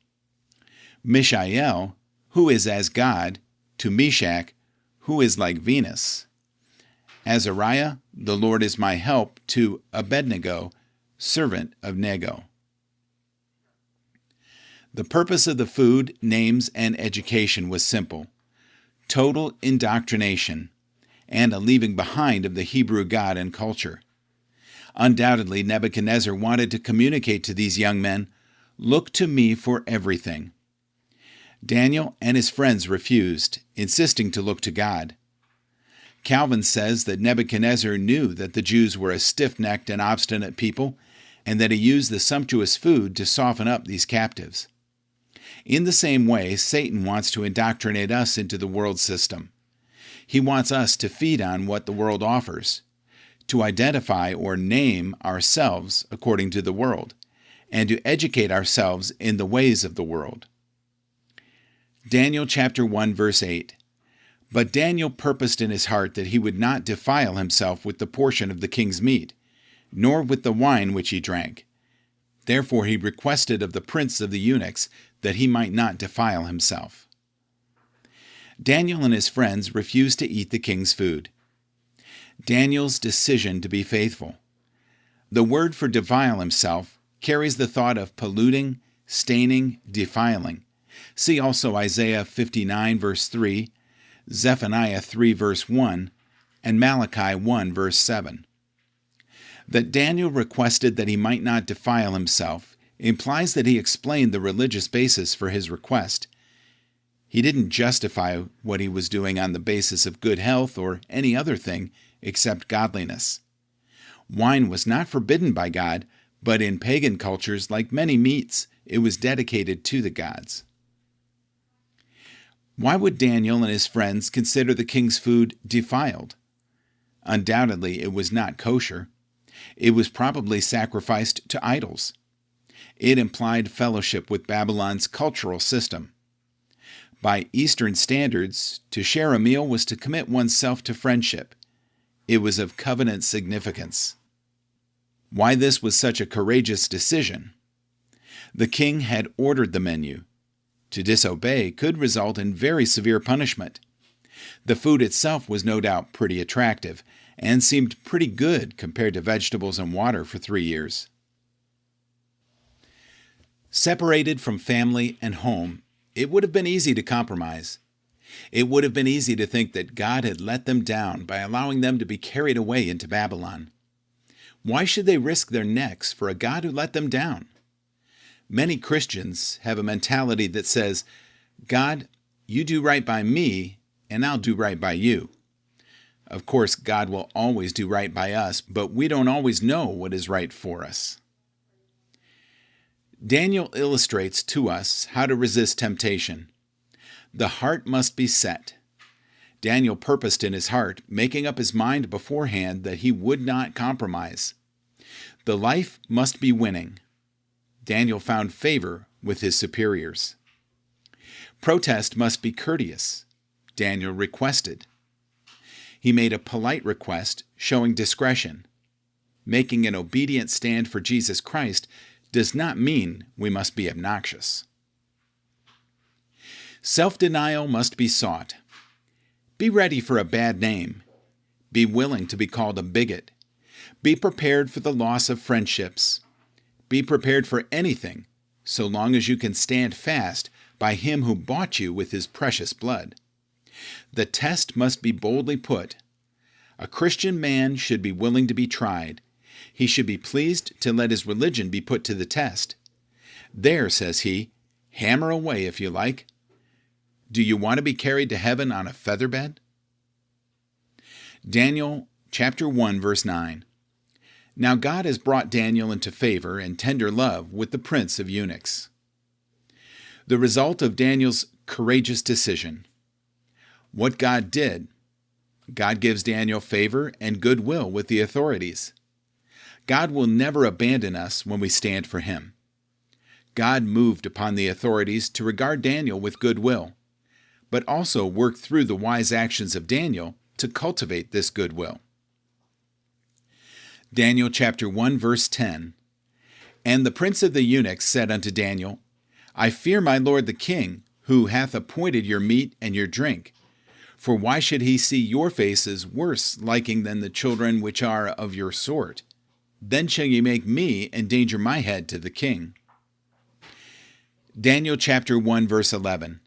Mishael, who is as God, to Meshach, who is like Venus. Azariah, the Lord is my help, to Abednego, servant of Nego. The purpose of the food, names, and education was simple: total indoctrination, and a leaving behind of the Hebrew God and culture. Undoubtedly, Nebuchadnezzar wanted to communicate to these young men, "Look to me for everything." Daniel and his friends refused, insisting to look to God. Calvin says that Nebuchadnezzar knew that the Jews were a stiff-necked and obstinate people, and that he used the sumptuous food to soften up these captives. In the same way, Satan wants to indoctrinate us into the world system. He wants us to feed on what the world offers, to identify or name ourselves according to the world, and to educate ourselves in the ways of the world. Daniel chapter 1, verse 8. But Daniel purposed in his heart that he would not defile himself with the portion of the king's meat, nor with the wine which he drank. Therefore he requested of the prince of the eunuchs that he might not defile himself. Daniel and his friends refused to eat the king's food. Daniel's decision to be faithful. The word for defile himself carries the thought of polluting, staining, defiling. See also Isaiah 59, verse 3, Zephaniah 3, verse 1, and Malachi 1, verse 7. That Daniel requested that he might not defile himself implies that he explained the religious basis for his request. He didn't justify what he was doing on the basis of good health or any other thing except godliness. Wine was not forbidden by God, but in pagan cultures, like many meats, it was dedicated to the gods. Why would Daniel and his friends consider the king's food defiled? Undoubtedly, it was not kosher. It was probably sacrificed to idols. It implied fellowship with Babylon's cultural system. By Eastern standards, to share a meal was to commit oneself to friendship. It was of covenant significance. Why this was such a courageous decision? The king had ordered the menu. To disobey could result in very severe punishment. The food itself was no doubt pretty attractive, and seemed pretty good compared to vegetables and water for 3 years. Separated from family and home, it would have been easy to compromise. It would have been easy to think that God had let them down by allowing them to be carried away into Babylon. Why should they risk their necks for a God who let them down? Many Christians have a mentality that says, God, you do right by me, and I'll do right by you. Of course, God will always do right by us, but we don't always know what is right for us. Daniel illustrates to us how to resist temptation. The heart must be set. Daniel purposed in his heart, making up his mind beforehand that he would not compromise. The life must be winning. Daniel found favor with his superiors. Protest must be courteous. Daniel requested. He made a polite request, showing discretion. Making an obedient stand for Jesus Christ does not mean we must be obnoxious. Self-denial must be sought. Be ready for a bad name. Be willing to be called a bigot. Be prepared for the loss of friendships. Be prepared for anything, so long as you can stand fast by him who bought you with his precious blood. The test must be boldly put. A Christian man should be willing to be tried. He should be pleased to let his religion be put to the test. There, says he, hammer away if you like. Do you want to be carried to heaven on a feather bed? Daniel chapter 1, verse 9. Now God has brought Daniel into favor and tender love with the prince of eunuchs. The result of Daniel's courageous decision. What God did. God gives Daniel favor and goodwill with the authorities. God will never abandon us when we stand for him. God moved upon the authorities to regard Daniel with goodwill, but also worked through the wise actions of Daniel to cultivate this goodwill. Daniel chapter 1, verse 10. And the prince of the eunuchs said unto Daniel, I fear my lord the king, who hath appointed your meat and your drink. For why should he see your faces worse liking than the children which are of your sort? Then shall ye make me endanger my head to the king. Daniel chapter 1, verse 11.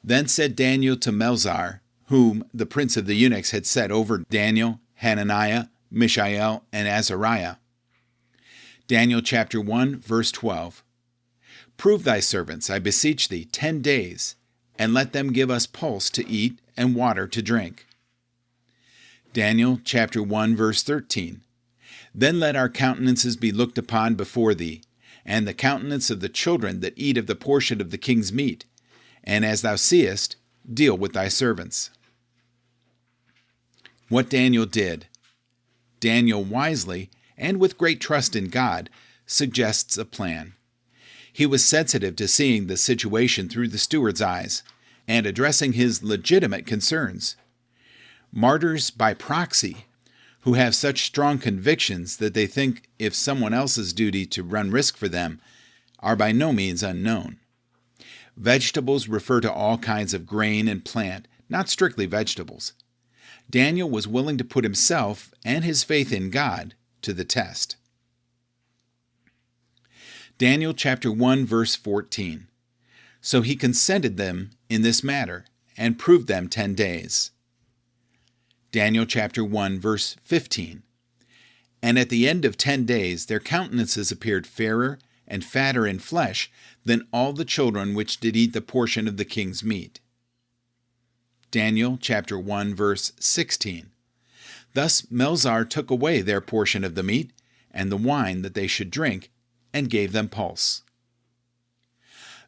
Then said Daniel to Melzar, whom the prince of the eunuchs had set over Daniel, Hananiah, Mishael, and Azariah. Daniel chapter 1, verse 12. Prove thy servants, I beseech thee, 10 days, and let them give us pulse to eat and water to drink. Daniel chapter 1, verse 13. Then let our countenances be looked upon before thee, and the countenance of the children that eat of the portion of the king's meat, and as thou seest, deal with thy servants. What Daniel did. Daniel wisely, and with great trust in God, suggests a plan. He was sensitive to seeing the situation through the steward's eyes, and addressing his legitimate concerns. Martyrs by proxy, who have such strong convictions that they think if someone else's duty to run risk for them, are by no means unknown. Vegetables refer to all kinds of grain and plant, not strictly vegetables. Daniel was willing to put himself and his faith in God to the test. Daniel chapter 1, verse 14. So he consented them in this matter, and proved them 10 days. Daniel chapter 1, verse 15. And at the end of 10 days their countenances appeared fairer and fatter in flesh than all the children which did eat the portion of the king's meat. Daniel chapter 1, verse 16. Thus Melzar took away their portion of the meat and the wine that they should drink, and gave them pulse.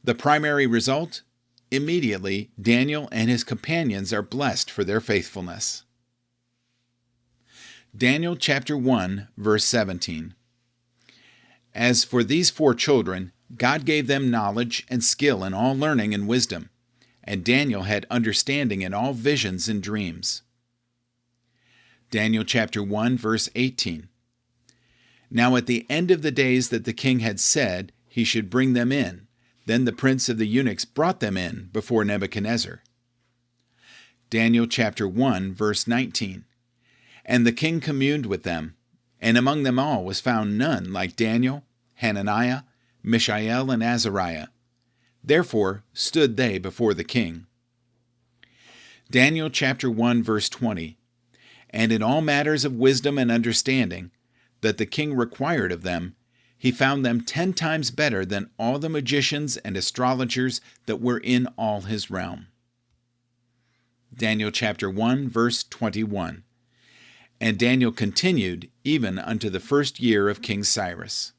The primary result? Immediately, Daniel and his companions are blessed for their faithfulness. Daniel chapter 1, verse 17. As for these 4 children, God gave them knowledge and skill in all learning and wisdom, and Daniel had understanding in all visions and dreams. Daniel chapter 1, verse 18. Now at the end of the days that the king had said he should bring them in, then the prince of the eunuchs brought them in before Nebuchadnezzar. Daniel chapter 1, verse 19. And the king communed with them, and among them all was found none like Daniel, Hananiah, Mishael, and Azariah. Therefore stood they before the king. Daniel chapter 1, verse 20. And in all matters of wisdom and understanding that the king required of them, he found them 10 times better than all the magicians and astrologers that were in all his realm. Daniel chapter 1, verse 21. And Daniel continued even unto the 1st year of King Cyrus.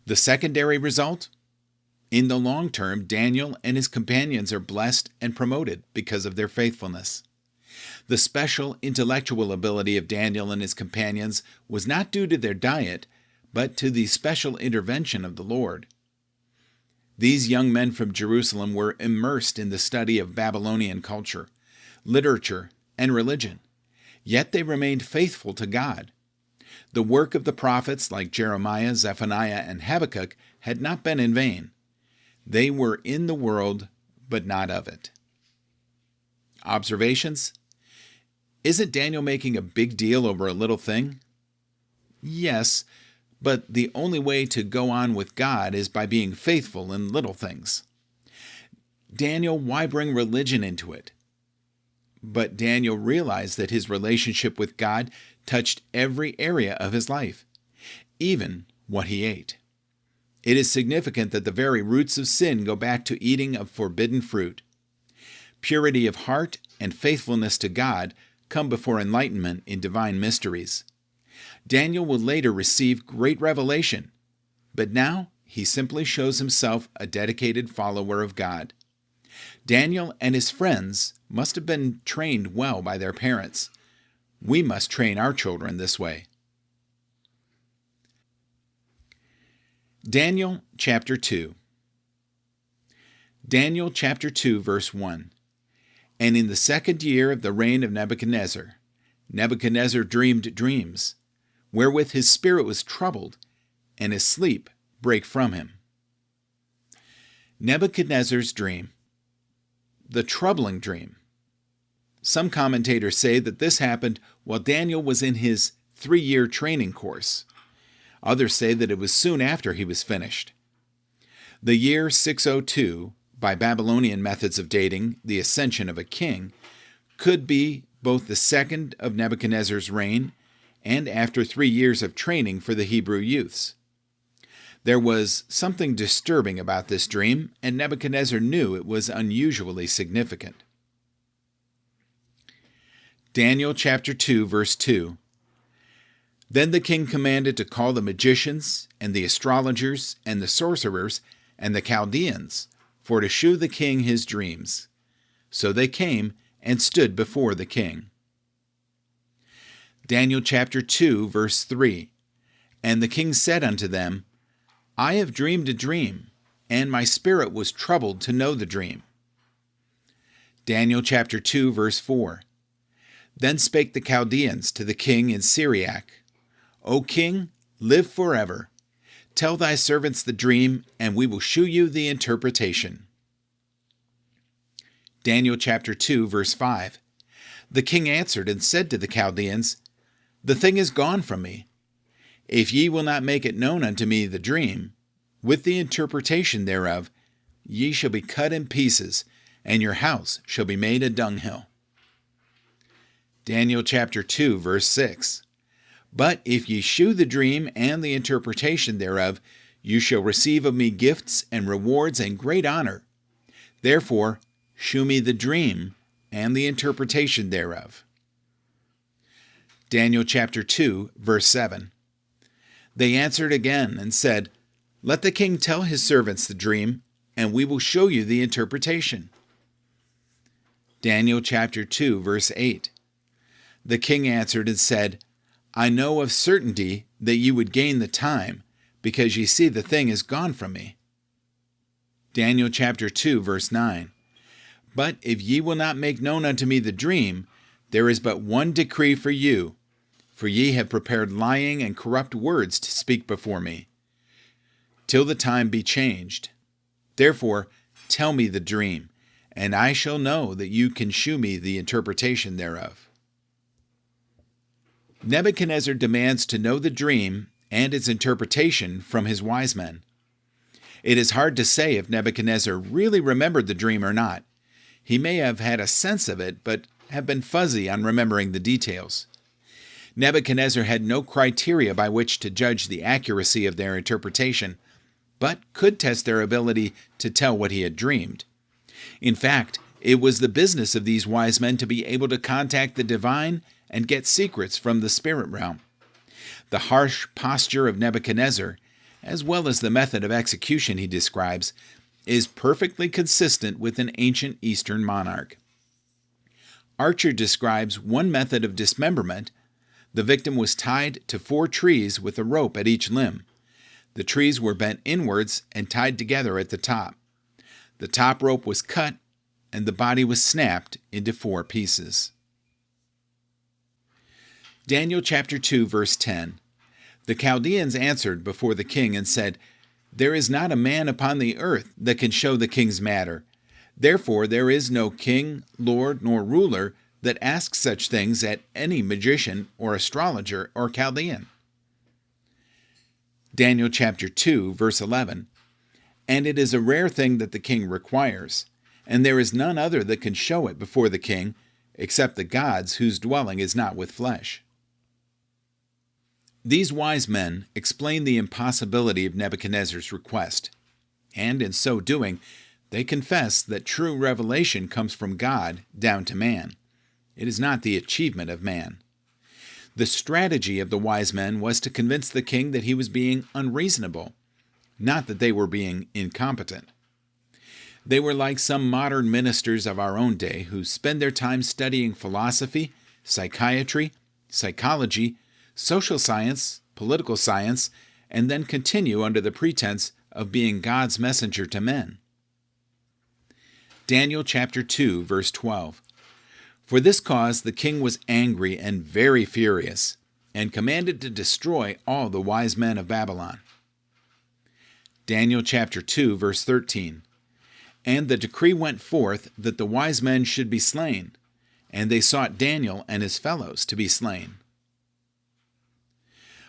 The secondary result? In the long term, Daniel and his companions are blessed and promoted because of their faithfulness. The special intellectual ability of Daniel and his companions was not due to their diet, but to the special intervention of the Lord. These young men from Jerusalem were immersed in the study of Babylonian culture, literature, and religion, yet they remained faithful to God. The work of the prophets like Jeremiah, Zephaniah, and Habakkuk had not been in vain. They were in the world, but not of it. Observations? Isn't Daniel making a big deal over a little thing? Yes, but the only way to go on with God is by being faithful in little things. Daniel, why bring religion into it? But Daniel realized that his relationship with God touched every area of his life, even what he ate. It is significant that the very roots of sin go back to eating of forbidden fruit. Purity of heart and faithfulness to God come before enlightenment in divine mysteries. Daniel will later receive great revelation, but now he simply shows himself a dedicated follower of God. Daniel and his friends must have been trained well by their parents. We must train our children this way. Daniel chapter 2. Daniel chapter 2, verse 1. And in the 2nd year of the reign of Nebuchadnezzar, Nebuchadnezzar dreamed dreams, wherewith his spirit was troubled, and his sleep brake from him. Nebuchadnezzar's dream. The troubling dream. Some commentators say that this happened while Daniel was in his 3-year training course. Others say that it was soon after he was finished. The year 602, by Babylonian methods of dating the ascension of a king, could be both the second of Nebuchadnezzar's reign and after 3 years of training for the Hebrew youths. There was something disturbing about this dream, and Nebuchadnezzar knew it was unusually significant. Daniel chapter 2, verse 2. Then the king commanded to call the magicians, and the astrologers, and the sorcerers, and the Chaldeans, for to shew the king his dreams. So they came and stood before the king. Daniel chapter 2, verse 3. And the king said unto them, I have dreamed a dream, and my spirit was troubled to know the dream. Daniel chapter 2, verse 4. Then spake the Chaldeans to the king in Syriac, O king, live forever. Tell thy servants the dream, and we will shew you the interpretation. Daniel chapter 2, verse 5. The king answered and said to the Chaldeans, The thing is gone from me. If ye will not make it known unto me the dream, with the interpretation thereof, ye shall be cut in pieces, and your house shall be made a dunghill. Daniel chapter 2, verse 6. But if ye shew the dream and the interpretation thereof, you shall receive of me gifts and rewards and great honor. Therefore, shew me the dream and the interpretation thereof. Daniel chapter 2, verse 7. They answered again and said, Let the king tell his servants the dream, and we will show you the interpretation. Daniel chapter 2, verse 8. The king answered and said, I know of certainty that ye would gain the time, because ye see the thing is gone from me. Daniel chapter 2, verse 9. But if ye will not make known unto me the dream, there is but one decree for you, for ye have prepared lying and corrupt words to speak before me, till the time be changed. Therefore tell me the dream, and I shall know that you can shew me the interpretation thereof. Nebuchadnezzar demands to know the dream and its interpretation from his wise men. It is hard to say if Nebuchadnezzar really remembered the dream or not. He may have had a sense of it, but have been fuzzy on remembering the details. Nebuchadnezzar had no criteria by which to judge the accuracy of their interpretation, but could test their ability to tell what he had dreamed. In fact, it was the business of these wise men to be able to contact the divine and get secrets from the spirit realm. The harsh posture of Nebuchadnezzar, as well as the method of execution he describes, is perfectly consistent with an ancient Eastern monarch. Archer describes one method of dismemberment. The victim was tied to 4 trees with a rope at each limb. The trees were bent inwards and tied together at the top. The top rope was cut, and the body was snapped into 4 pieces. Daniel chapter 2, verse 10. The Chaldeans answered before the king and said, There is not a man upon the earth that can show the king's matter. Therefore there is no king, lord, nor ruler that asks such things at any magician or astrologer or Chaldean. Daniel chapter 2, verse 11. And it is a rare thing that the king requires, and there is none other that can show it before the king, except the gods whose dwelling is not with flesh. These wise men explain the impossibility of Nebuchadnezzar's request, and in so doing, they confess that true revelation comes from God down to man. It is not the achievement of man. The strategy of the wise men was to convince the king that he was being unreasonable, not that they were being incompetent. They were like some modern ministers of our own day who spend their time studying philosophy, psychiatry, psychology, social science, political science, and then continue under the pretense of being God's messenger to men. Daniel chapter 2, verse 12. For this cause the king was angry and very furious, and commanded to destroy all the wise men of Babylon. Daniel chapter 2, verse 13. And the decree went forth that the wise men should be slain, and they sought Daniel and his fellows to be slain.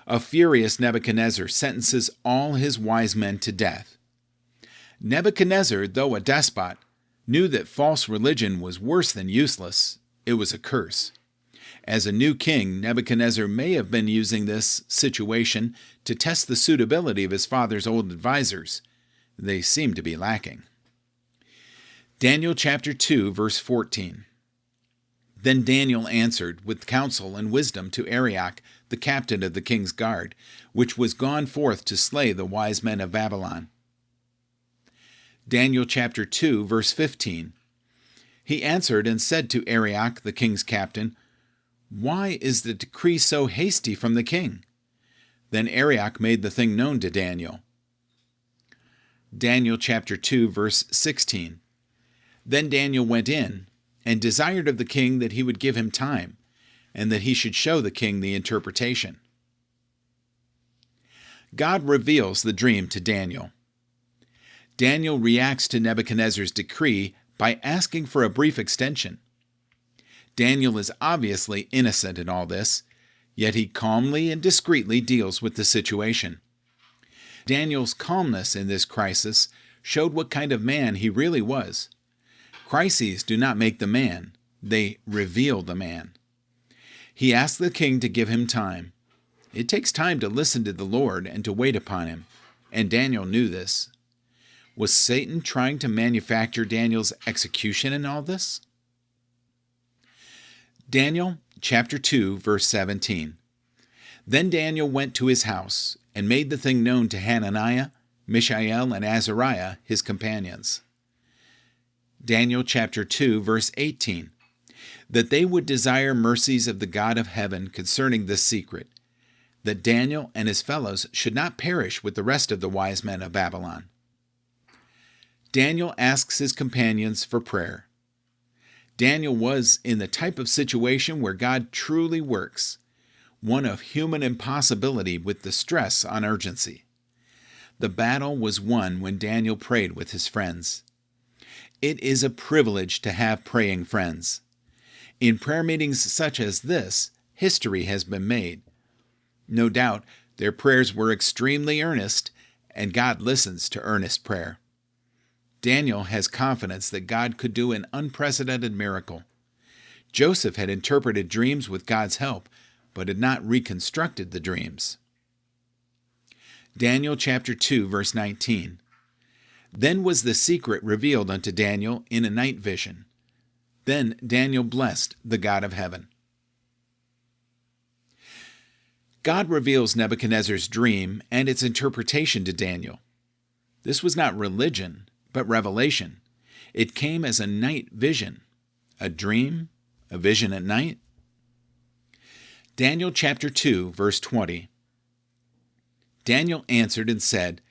A furious Nebuchadnezzar sentences all his wise men to death. Nebuchadnezzar, though a despot, knew that false religion was worse than useless. It was a curse. As a new king, Nebuchadnezzar may have been using this situation to test the suitability of his father's old advisors. They seem to be lacking. Daniel chapter 2, verse 14. Then Daniel answered with counsel and wisdom to Arioch, the captain of the king's guard, which was gone forth to slay the wise men of Babylon. Daniel chapter 2, verse 15. He answered and said to Arioch, the king's captain, Why is the decree so hasty from the king? Then Arioch made the thing known to Daniel. Daniel chapter 2, verse 16. Then Daniel went in, and desired of the king that he would give him time, and that he should show the king the interpretation. God reveals the dream to Daniel. Daniel reacts to Nebuchadnezzar's decree by asking for a brief extension. Daniel is obviously innocent in all this, yet he calmly and discreetly deals with the situation. Daniel's calmness in this crisis showed what kind of man he really was. Crises do not make the man, they reveal the man. He asked the king to give him time. It takes time to listen to the Lord and to wait upon him, and Daniel knew this. Was Satan trying to manufacture Daniel's execution in all this? Daniel chapter 2, verse 17. Then Daniel went to his house and made the thing known to Hananiah, Mishael, and Azariah, his companions. Daniel chapter 2, verse 18. That they would desire mercies of the God of heaven concerning this secret, that Daniel and his fellows should not perish with the rest of the wise men of Babylon. Daniel asks his companions for prayer. Daniel was in the type of situation where God truly works, one of human impossibility with the stress on urgency. The battle was won when Daniel prayed with his friends. It is a privilege to have praying friends. In prayer meetings such as this, history has been made. No doubt, their prayers were extremely earnest, and God listens to earnest prayer. Daniel has confidence that God could do an unprecedented miracle. Joseph had interpreted dreams with God's help, but had not reconstructed the dreams. Daniel chapter 2, verse 19. Then was the secret revealed unto Daniel in a night vision. Then Daniel blessed the God of heaven. God reveals Nebuchadnezzar's dream and its interpretation to Daniel. This was not religion, but revelation. It came as a night vision. A dream? A vision at night? Daniel chapter 2, verse 20. Daniel answered and said,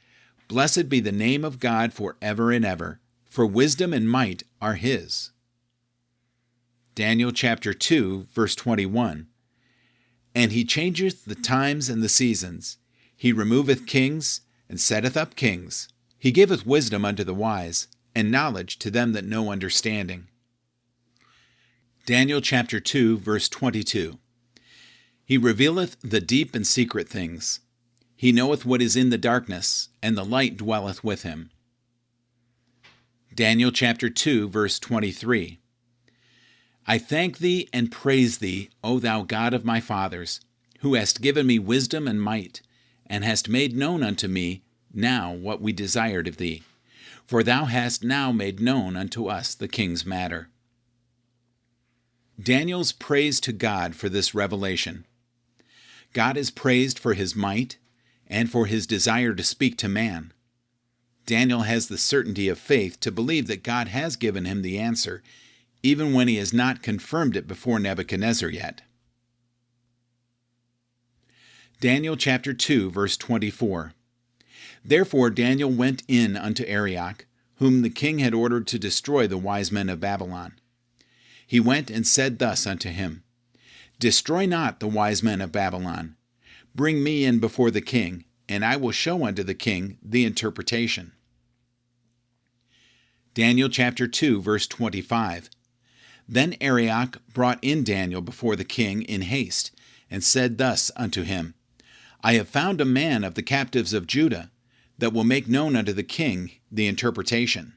Blessed be the name of God forever and ever, for wisdom and might are his. Daniel chapter 2, verse 21. And he changeth the times and the seasons. He removeth kings, and setteth up kings. He giveth wisdom unto the wise, and knowledge to them that know understanding. Daniel chapter 2, verse 22. He revealeth the deep and secret things. He knoweth what is in the darkness, and the light dwelleth with him. Daniel chapter 2, verse 23. I thank thee and praise thee, O thou God of my fathers, who hast given me wisdom and might, and hast made known unto me now what we desired of thee. For thou hast now made known unto us the king's matter. Daniel's praise to God for this revelation. God is praised for his might and for his desire to speak to man. Daniel has the certainty of faith to believe that God has given him the answer, even when he has not confirmed it before Nebuchadnezzar yet. Daniel chapter 2, verse 24. Therefore Daniel went in unto Arioch, whom the king had ordered to destroy the wise men of Babylon. He went and said thus unto him, Destroy not the wise men of Babylon. Bring me in before the king, and I will show unto the king the interpretation. Daniel chapter 2, verse 25. Then Arioch brought in Daniel before the king in haste, and said thus unto him, I have found a man of the captives of Judah, that will make known unto the king the interpretation.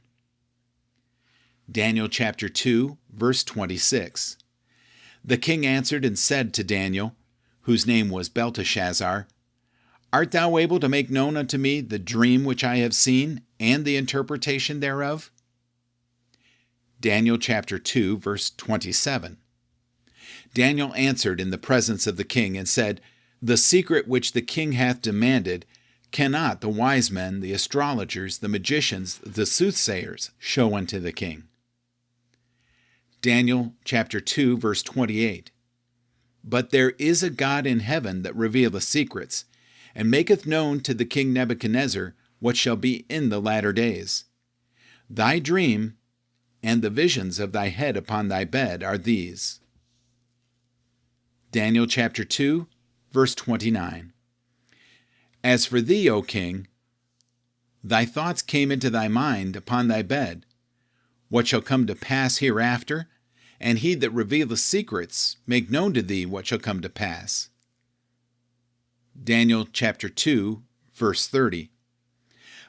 Daniel chapter 2, verse 26. The king answered and said to Daniel, whose name was Belteshazzar, Art thou able to make known unto me the dream which I have seen, and the interpretation thereof? Daniel chapter 2, verse 27. Daniel answered in the presence of the king and said, The secret which the king hath demanded cannot the wise men, the astrologers, the magicians, the soothsayers show unto the king. Daniel chapter 2, verse 28. But there is a God in heaven that revealeth secrets, and maketh known to the king Nebuchadnezzar what shall be in the latter days. Thy dream and the visions of thy head upon thy bed are these. Daniel chapter 2, verse 29. As for thee, O king, thy thoughts came into thy mind upon thy bed, what shall come to pass hereafter, and he that revealeth secrets make known to thee what shall come to pass. Daniel chapter 2, verse 30.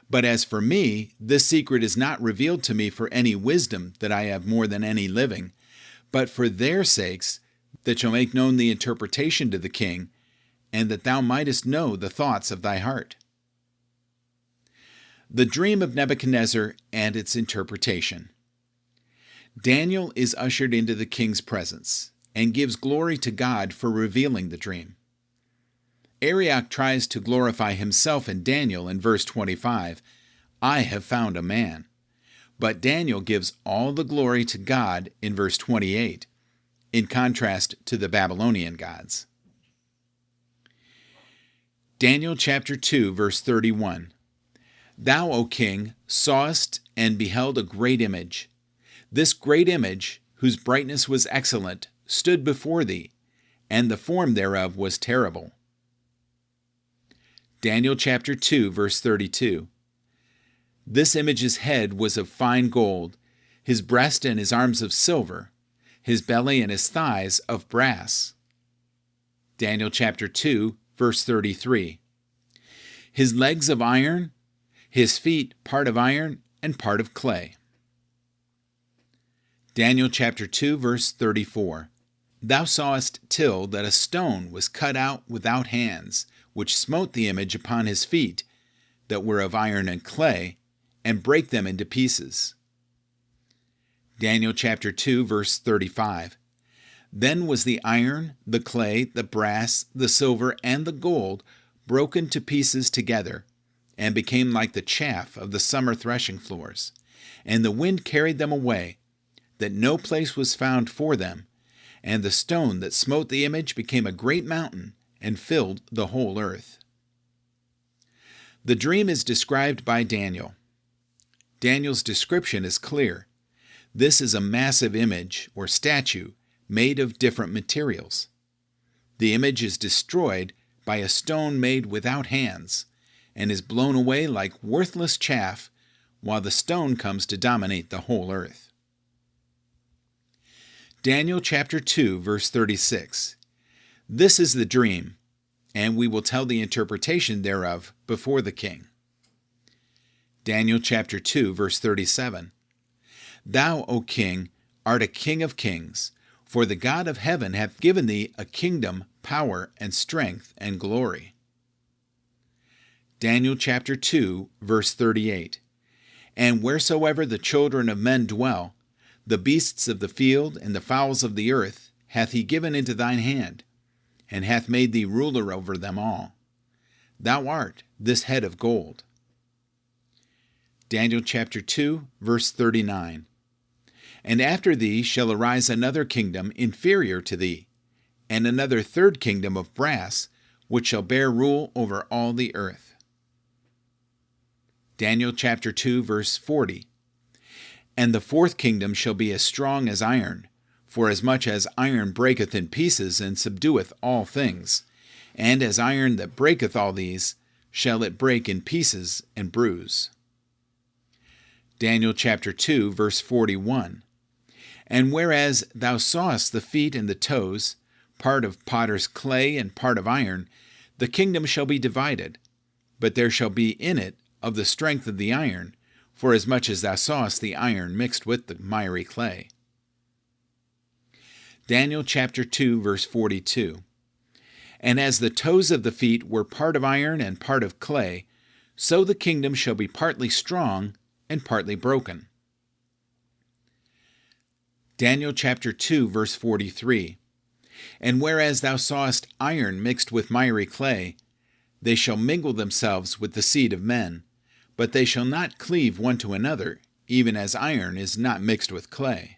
But as for me, this secret is not revealed to me for any wisdom that I have more than any living, but for their sakes that shall make known the interpretation to the king, and that thou mightest know the thoughts of thy heart. The dream of Nebuchadnezzar and its interpretation. Daniel is ushered into the king's presence and gives glory to God for revealing the dream. Arioch tries to glorify himself and Daniel in verse 25, I have found a man. But Daniel gives all the glory to God in verse 28, in contrast to the Babylonian gods. Daniel chapter 2, verse 31. Thou, O king, sawest and beheld a great image. This great image, whose brightness was excellent, stood before thee, and the form thereof was terrible. Daniel chapter 2, verse 32. This image's head was of fine gold, his breast and his arms of silver, his belly and his thighs of brass. Daniel chapter 2, verse 33. His legs of iron, his feet part of iron and part of clay. Daniel chapter 2, verse 34. Thou sawest till that a stone was cut out without hands, which smote the image upon his feet, that were of iron and clay, and brake them into pieces. Daniel chapter 2, verse 35. Then was the iron, the clay, the brass, the silver, and the gold broken to pieces together, and became like the chaff of the summer threshing floors. And the wind carried them away, that no place was found for them, and the stone that smote the image became a great mountain, and filled the whole earth. The dream is described by Daniel. Daniel's description is clear. This is a massive image, or statue, made of different materials. The image is destroyed by a stone made without hands, and is blown away like worthless chaff, while the stone comes to dominate the whole earth. Daniel chapter 2, verse 36. This is the dream, and we will tell the interpretation thereof before the king. Daniel chapter 2, verse 37. Thou, O king, art a king of kings, for the God of heaven hath given thee a kingdom, power, and strength, and glory. Daniel chapter 2, verse 38. And wheresoever the children of men dwell, the beasts of the field and the fowls of the earth hath he given into thine hand, and hath made thee ruler over them all. Thou art this head of gold. Daniel chapter 2, verse 39. And after thee shall arise another kingdom inferior to thee, and another third kingdom of brass, which shall bear rule over all the earth. Daniel chapter 2, verse 40. And the fourth kingdom shall be as strong as iron, for as much as iron breaketh in pieces and subdueth all things, and as iron that breaketh all these, shall it break in pieces and bruise. Daniel chapter 2, verse 41. And whereas thou sawest the feet and the toes, part of potter's clay and part of iron, the kingdom shall be divided, but there shall be in it of the strength of the iron, for as much as thou sawest the iron mixed with the miry clay. Daniel chapter 2, verse 42. And as the toes of the feet were part of iron and part of clay, so the kingdom shall be partly strong and partly broken. Daniel chapter 2, verse 43. And whereas thou sawest iron mixed with miry clay, they shall mingle themselves with the seed of men, but they shall not cleave one to another, even as iron is not mixed with clay.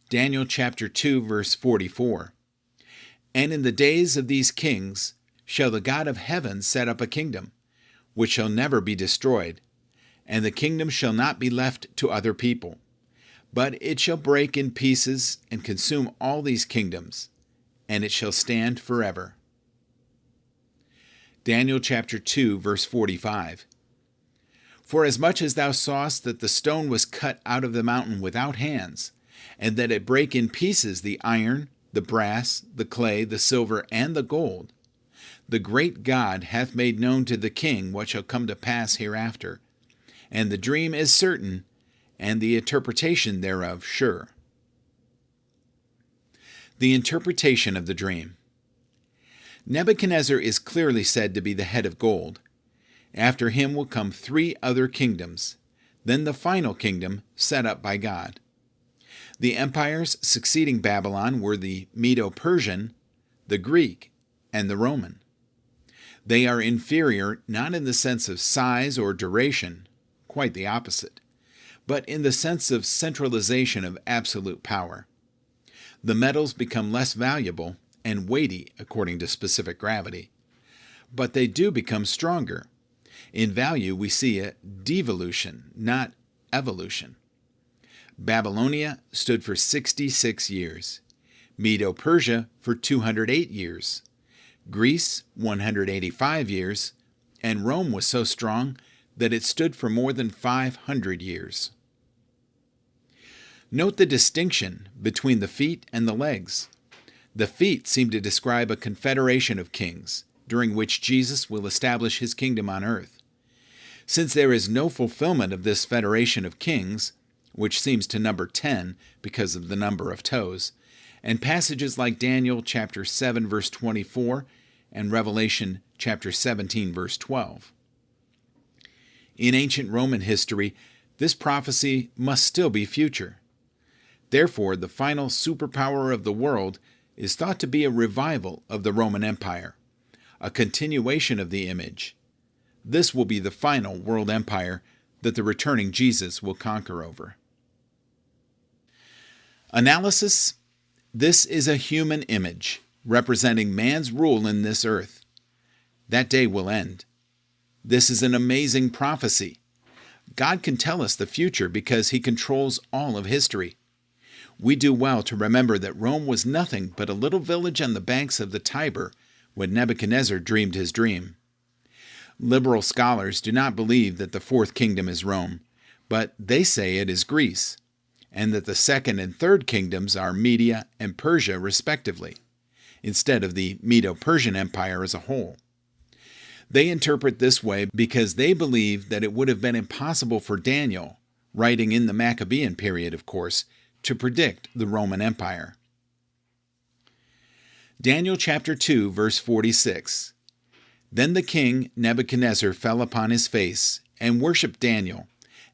Daniel chapter 2, verse 44. And in the days of these kings shall the God of heaven set up a kingdom, which shall never be destroyed, and the kingdom shall not be left to other people. But it shall break in pieces and consume all these kingdoms, and it shall stand forever. Daniel chapter 2, verse 45. For as much as thou sawest that the stone was cut out of the mountain without hands, and that it brake in pieces the iron, the brass, the clay, the silver, and the gold, the great God hath made known to the king what shall come to pass hereafter, and the dream is certain, and the interpretation thereof sure. The interpretation of the dream. Nebuchadnezzar is clearly said to be the head of gold. After him will come 3 other kingdoms, then the final kingdom set up by God. The empires succeeding Babylon were the Medo-Persian, the Greek, and the Roman. They are inferior not in the sense of size or duration, quite the opposite, but in the sense of centralization of absolute power. The metals become less valuable and weighty according to specific gravity, but they do become stronger. In value, we see a devolution, not evolution. Babylonia stood for 66 years, Medo-Persia for 208 years, Greece 185 years, and Rome was so strong that it stood for more than 500 years. Note the distinction between the feet and the legs. The feet seem to describe a confederation of kings, during which Jesus will establish his kingdom on earth. Since there is no fulfillment of this federation of kings, which seems to number 10 because of the number of toes, and passages like Daniel chapter 7 verse 24 and Revelation chapter 17 verse 12. In ancient Roman history, this prophecy must still be future. Therefore, the final superpower of the world is thought to be a revival of the Roman Empire, a continuation of the image. This will be the final world empire that the returning Jesus will conquer over. Analysis. This is a human image representing man's rule in this earth. That day will end. This is an amazing prophecy. God can tell us the future because he controls all of history. We do well to remember that Rome was nothing but a little village on the banks of the Tiber when Nebuchadnezzar dreamed his dream. Liberal scholars do not believe that the fourth kingdom is Rome, but they say it is Greece, and that the second and third kingdoms are Media and Persia respectively, instead of the Medo-Persian Empire as a whole. They interpret this way because they believe that it would have been impossible for Daniel, writing in the Maccabean period, of course, to predict the Roman Empire. Daniel chapter 2, verse 46. Then the king Nebuchadnezzar fell upon his face and worshipped Daniel,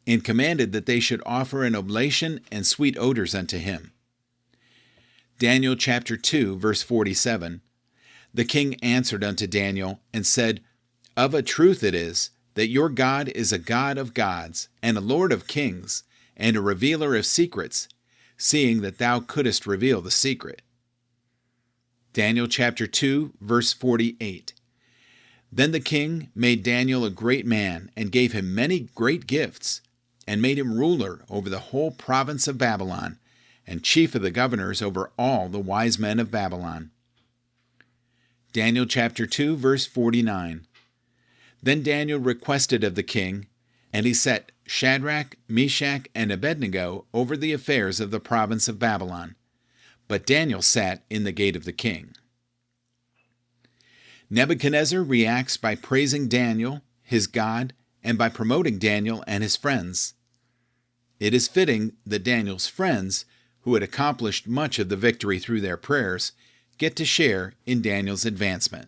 and commanded that they should offer an oblation and sweet odors unto him. Daniel chapter 2, verse 47. The king answered unto Daniel, and said, Of a truth it is, that your God is a God of gods, and a Lord of kings, and a revealer of secrets, seeing that thou couldest reveal the secret. Daniel chapter 2, verse 48. Then the king made Daniel a great man, and gave him many great gifts, and made him ruler over the whole province of Babylon, and chief of the governors over all the wise men of Babylon. Daniel chapter 2, verse 49. Then Daniel requested of the king, and he set Shadrach, Meshach, and Abednego over the affairs of the province of Babylon. But Daniel sat in the gate of the king. Nebuchadnezzar reacts by praising Daniel, his God, and by promoting Daniel and his friends. It is fitting that Daniel's friends, who had accomplished much of the victory through their prayers, get to share in Daniel's advancement.